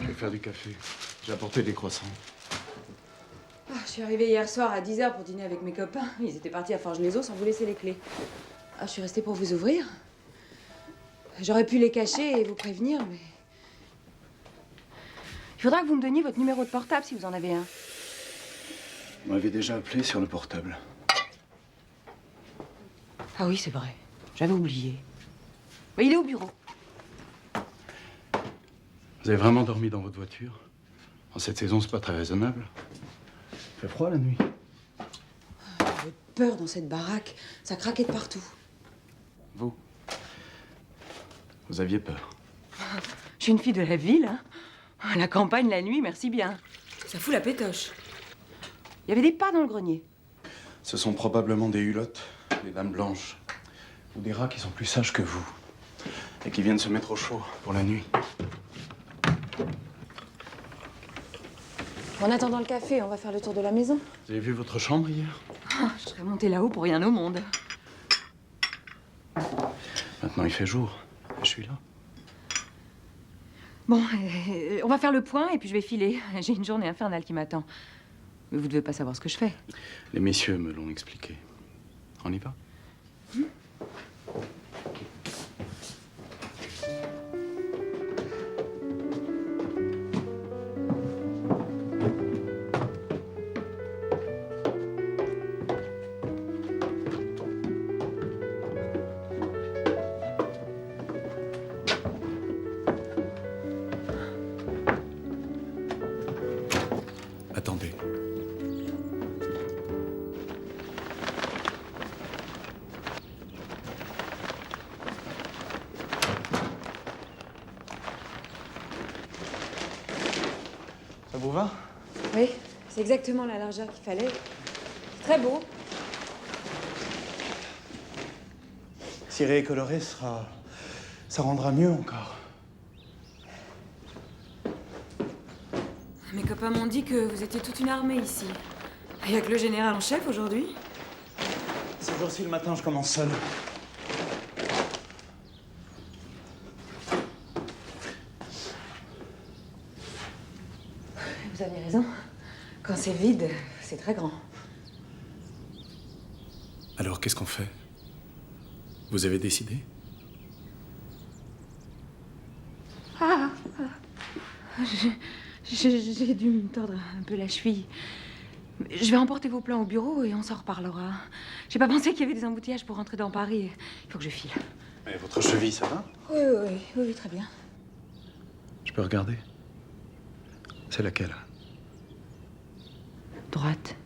Je vais faire du café. J'ai apporté des croissants. Ah, je suis arrivée hier soir à 10h pour dîner avec mes copains. Ils étaient partis à Forges-les-Eaux sans vous laisser les clés. Ah, je suis restée pour vous ouvrir. J'aurais pu les cacher et vous prévenir, mais... Il faudra que vous me donniez votre numéro de portable si vous en avez un. Vous m'avez déjà appelé sur le portable. Ah oui, c'est vrai. J'avais oublié. Mais il est au bureau. Vous avez vraiment dormi dans votre voiture? En cette saison, c'est pas très raisonnable. Il fait froid la nuit. J'avais peur dans cette baraque. Ça craquait de partout. Vous? Vous aviez peur? Je suis une fille de la ville, hein. La campagne, la nuit, merci bien. Ça fout la pétoche. Il y avait des pas dans le grenier. Ce sont probablement des hulottes, des dames blanches, ou des rats qui sont plus sages que vous, et qui viennent se mettre au chaud pour la nuit. En attendant le café, on va faire le tour de la maison. Vous avez vu votre chambre hier? Ah, je serais montée là-haut pour rien au monde. Maintenant, il fait jour. Je suis là. Bon, on va faire le point et puis je vais filer. J'ai une journée infernale qui m'attend. Mais vous devez pas savoir ce que je fais. Les messieurs me l'ont expliqué. On y va? Attendez. Ça vous va? Oui, c'est exactement la largeur qu'il fallait. C'est très beau. Ciré et coloré ça rendra mieux encore. Mes copains m'ont dit que vous étiez toute une armée ici. Il n'y a que le général en chef aujourd'hui. Ces jours-ci, le matin, je commence seul. Vous avez raison. Quand c'est vide, c'est très grand. Alors, qu'est-ce qu'on fait? Vous avez décidé? J'ai dû me tordre un peu la cheville. Je vais emporter vos plans au bureau et on s'en reparlera. J'ai pas pensé qu'il y avait des embouteillages pour rentrer dans Paris. Il faut que je file. Mais votre cheville, ça va? Oui, très bien. Je peux regarder? C'est laquelle? Droite.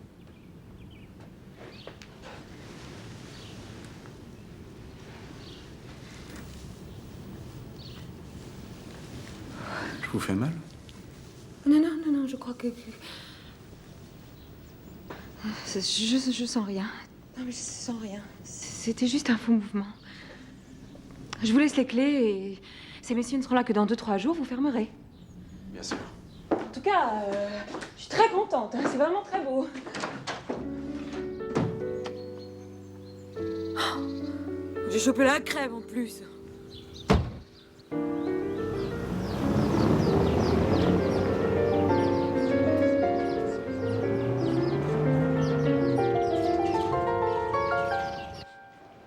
Je vous fais mal? Non, je crois que... Je sens rien. Non, mais je sens rien. C'était juste un faux mouvement. Je vous laisse les clés et ces messieurs ne seront là que dans 2-3 jours, vous fermerez. Bien sûr. En tout cas, je suis très contente. Hein, c'est vraiment très beau. Oh, j'ai chopé la crève en plus.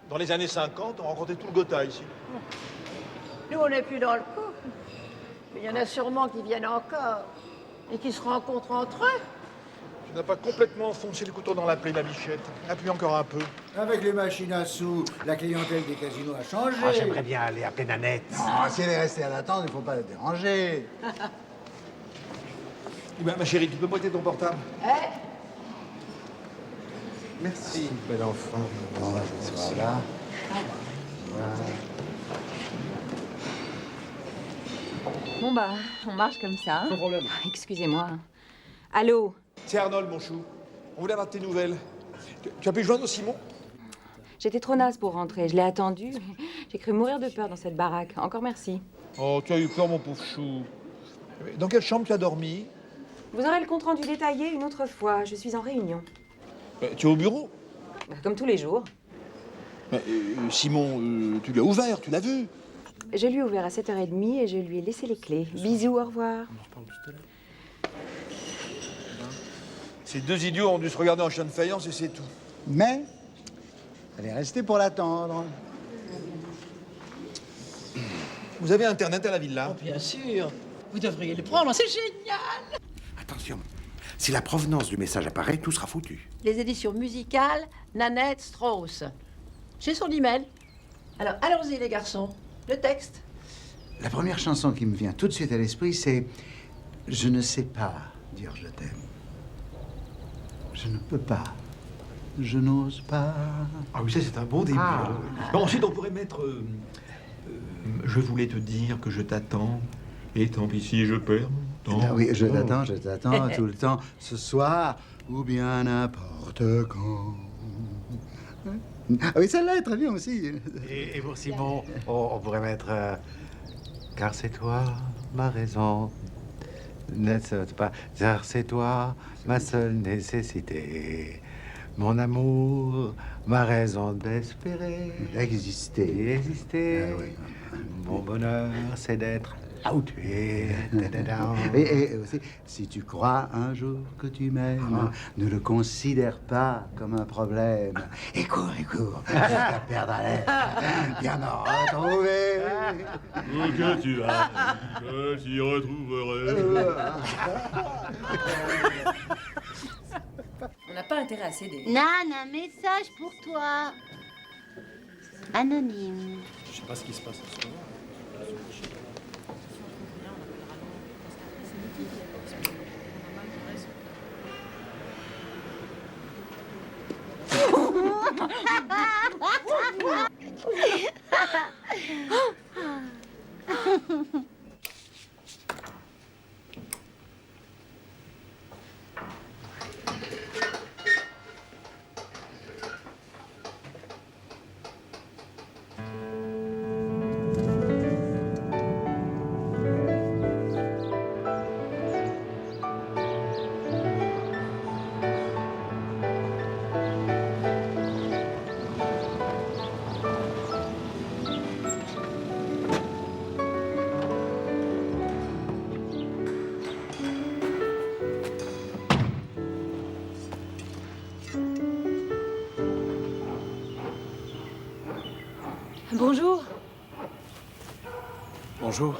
Dans les années 50, on rencontrait tout le Gotha ici. Nous, on n'est plus dans le coup. Mais il y en a sûrement qui viennent encore et qui se rencontrent entre eux. Tu n'as pas complètement enfoncé le couteau dans la plaie, ma bichette. Appuie encore un peu. Avec les machines à sous, la clientèle des casinos a changé. Ah, j'aimerais bien aller appeler Nanette. Ah, si elle est restée à l'attente, il ne faut pas la déranger. Eh ben, ma chérie, tu peux prêter ton portable? Merci, bel enfant. Voilà. Bon bah, on marche comme ça. Sans problème. Excusez-moi. Allô? C'est Arnold, mon chou. On voulait avoir de tes nouvelles. Tu as pu joindre Simon? J'étais trop naze pour rentrer. Je l'ai attendu. J'ai cru mourir de peur dans cette baraque. Encore merci. Oh, tu as eu peur, mon pauvre chou. Dans quelle chambre tu as dormi? Vous aurez le compte-rendu détaillé une autre fois. Je suis en réunion. Tu es au bureau? Comme tous les jours. Simon, tu l'as ouvert, tu l'as vu? Je lui ai ouvert à 7h30 et je lui ai laissé les clés. Bisous, au revoir. Ces deux idiots ont dû se regarder en chien de faïence et c'est tout. Mais elle est restée pour l'attendre. Vous avez Internet à la villa? Bien sûr. Vous devriez le prendre, c'est génial. Attention, si la provenance du message apparaît, tout sera foutu. Les éditions musicales, Nanette Strauss. J'ai son email. Alors, allons-y, les garçons. Le texte. La première chanson qui me vient tout de suite à l'esprit, c'est « Je ne sais pas dire je t'aime. Je ne peux pas. Je n'ose pas. » Ah oui, ça c'est un bon début. Bon, ensuite, on pourrait mettre... je voulais te dire que je t'attends, et tant pis si je perds mon temps. Ah oui, je t'attends tout le temps, ce soir, ou bien n'importe quand. Ah oui, celle-là est très bien aussi. Et pour Simon, on pourrait mettre car c'est toi ma raison. Pas car c'est toi ma seule nécessité. Mon amour, ma raison d'espérer. Exister. Ah oui. Mon bonheur, c'est d'être là où tu es. Et aussi, si tu crois un jour que tu m'aimes, ne le considère pas comme un problème. Et cours, jusqu'à perdre haleine. Bien en retrouver. Où que tu vas, je t'y retrouverai. On n'a pas intérêt à céder. Nan, un message pour toi. Anonyme. Je sais pas ce qui se passe en ce moment. Bonjour. Bonjour.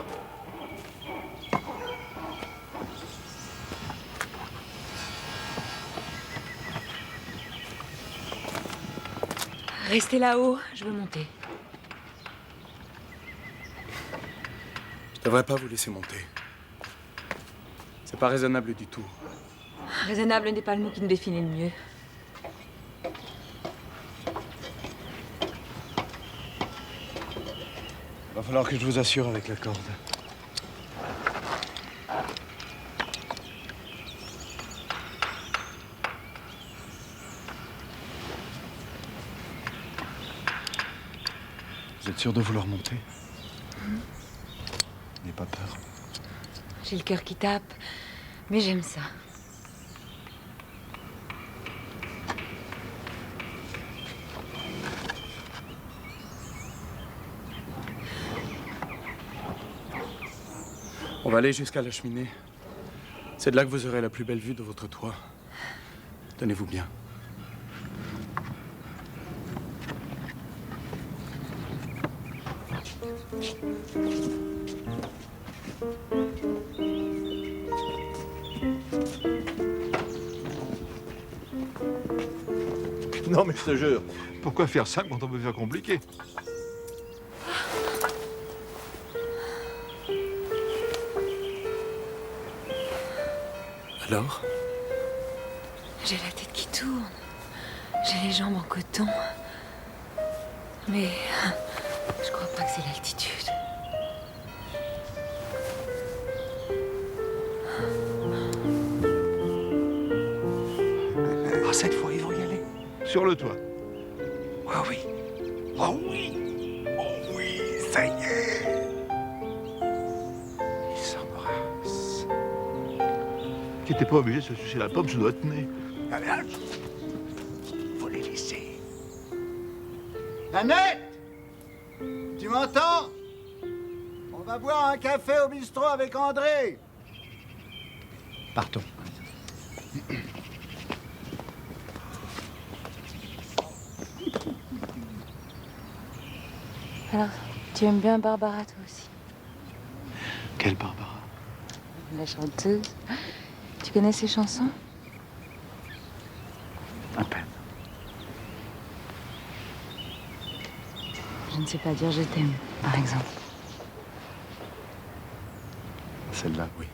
Restez là-haut, je veux monter. Je devrais pas vous laisser monter. C'est pas raisonnable du tout. Raisonnable n'est pas le mot qui me définit le mieux. Va falloir que je vous assure avec la corde. Vous êtes sûr de vouloir monter? N'ayez pas peur. J'ai le cœur qui tape, mais j'aime ça. On va aller jusqu'à la cheminée. C'est de là que vous aurez la plus belle vue de votre toit. Tenez-vous bien. Non, mais je te jure, pourquoi faire simple quand on peut faire compliqué? Alors? J'ai la tête qui tourne. J'ai les jambes en coton. Mais je crois pas que c'est l'altitude. Ah, cette fois, ils vont y aller. Sur le toit. Ah oui. Oh oui. Oh oui, ça y est. Ils s'embrassent. Qui n'était pas obligé de se sucer la pomme sous notre nez. Faut les laisser. Nanette! Tu m'entends? On va boire un café au bistrot avec André. Partons. Alors, tu aimes bien Barbara, toi aussi? Quelle Barbara? La chanteuse. Tu connais ses chansons? À peine. Je ne sais pas dire je t'aime, par exemple. Celle-là, oui.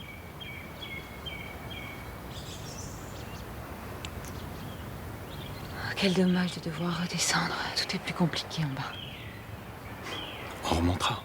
Oh, quel dommage de devoir redescendre. Tout est plus compliqué en bas. On remontera.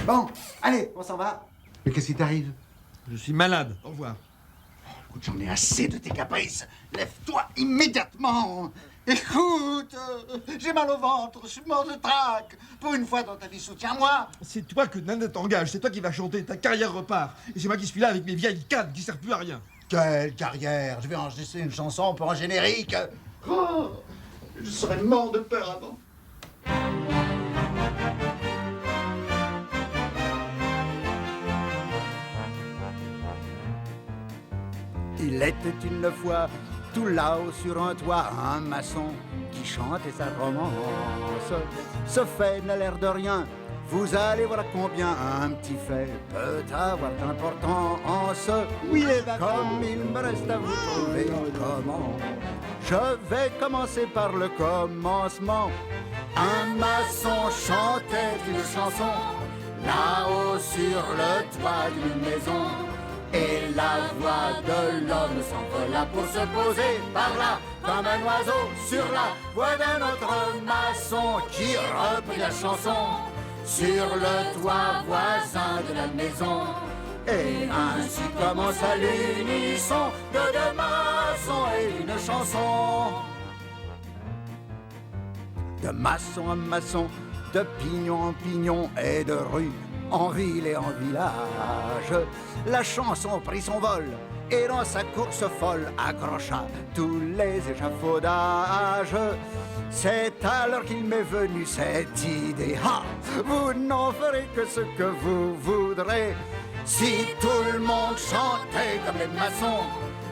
Bon, allez, on s'en va. Mais qu'est-ce qui t'arrive? Je suis malade. Au revoir. Écoute, j'en ai assez de tes caprices. Lève-toi immédiatement. Écoute, j'ai mal au ventre, je suis mort de trac. Pour une fois dans ta vie, soutiens-moi. C'est toi que Nanette engage, c'est toi qui vas chanter, ta carrière repart. Et c'est moi qui suis là avec mes vieilles cannes qui servent plus à rien. Quelle carrière? Je vais enregistrer une chanson pour un générique. Oh, je serais mort de peur avant. Il était une fois tout là-haut sur un toit, un maçon qui chantait sa romance. Ce fait n'a l'air de rien, vous allez voir combien un petit fait peut avoir d'importance. commence. Oui, les vacances. Comme il me reste à vous trouver comment. Je vais commencer par le commencement. Un maçon chantait une chanson là-haut sur le toit d'une maison. Et la voix de l'homme s'envola pour se poser par là, comme un oiseau sur la voix d'un autre maçon qui reprit la chanson sur le toit voisin de la maison. Et ainsi commence à l'unisson de deux maçons et une chanson. De maçon en maçon, de pignon en pignon et de rue en ville et en village, la chanson prit son vol et dans sa course folle accrocha tous les échafaudages. C'est alors qu'il m'est venu cette idée. Ah, vous n'en ferez que ce que vous voudrez. Si tout le monde chantait comme les maçons,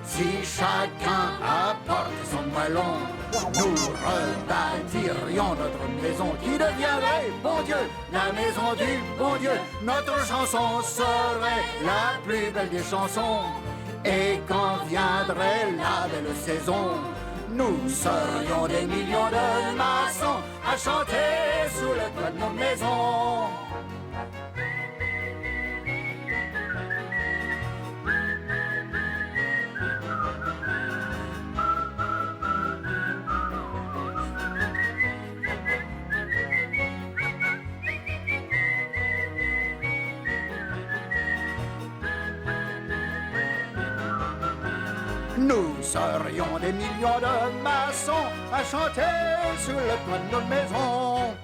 si chacun apporte son moellon, nous rebâtirions notre maison qui deviendrait, bon Dieu, la maison du bon Dieu. Notre chanson serait la plus belle des chansons. Et quand viendrait la belle saison, nous serions des millions de maçons à chanter sous le toit de nos maisons. Nous serions des millions de maçons à chanter sous le toit de nos maisons.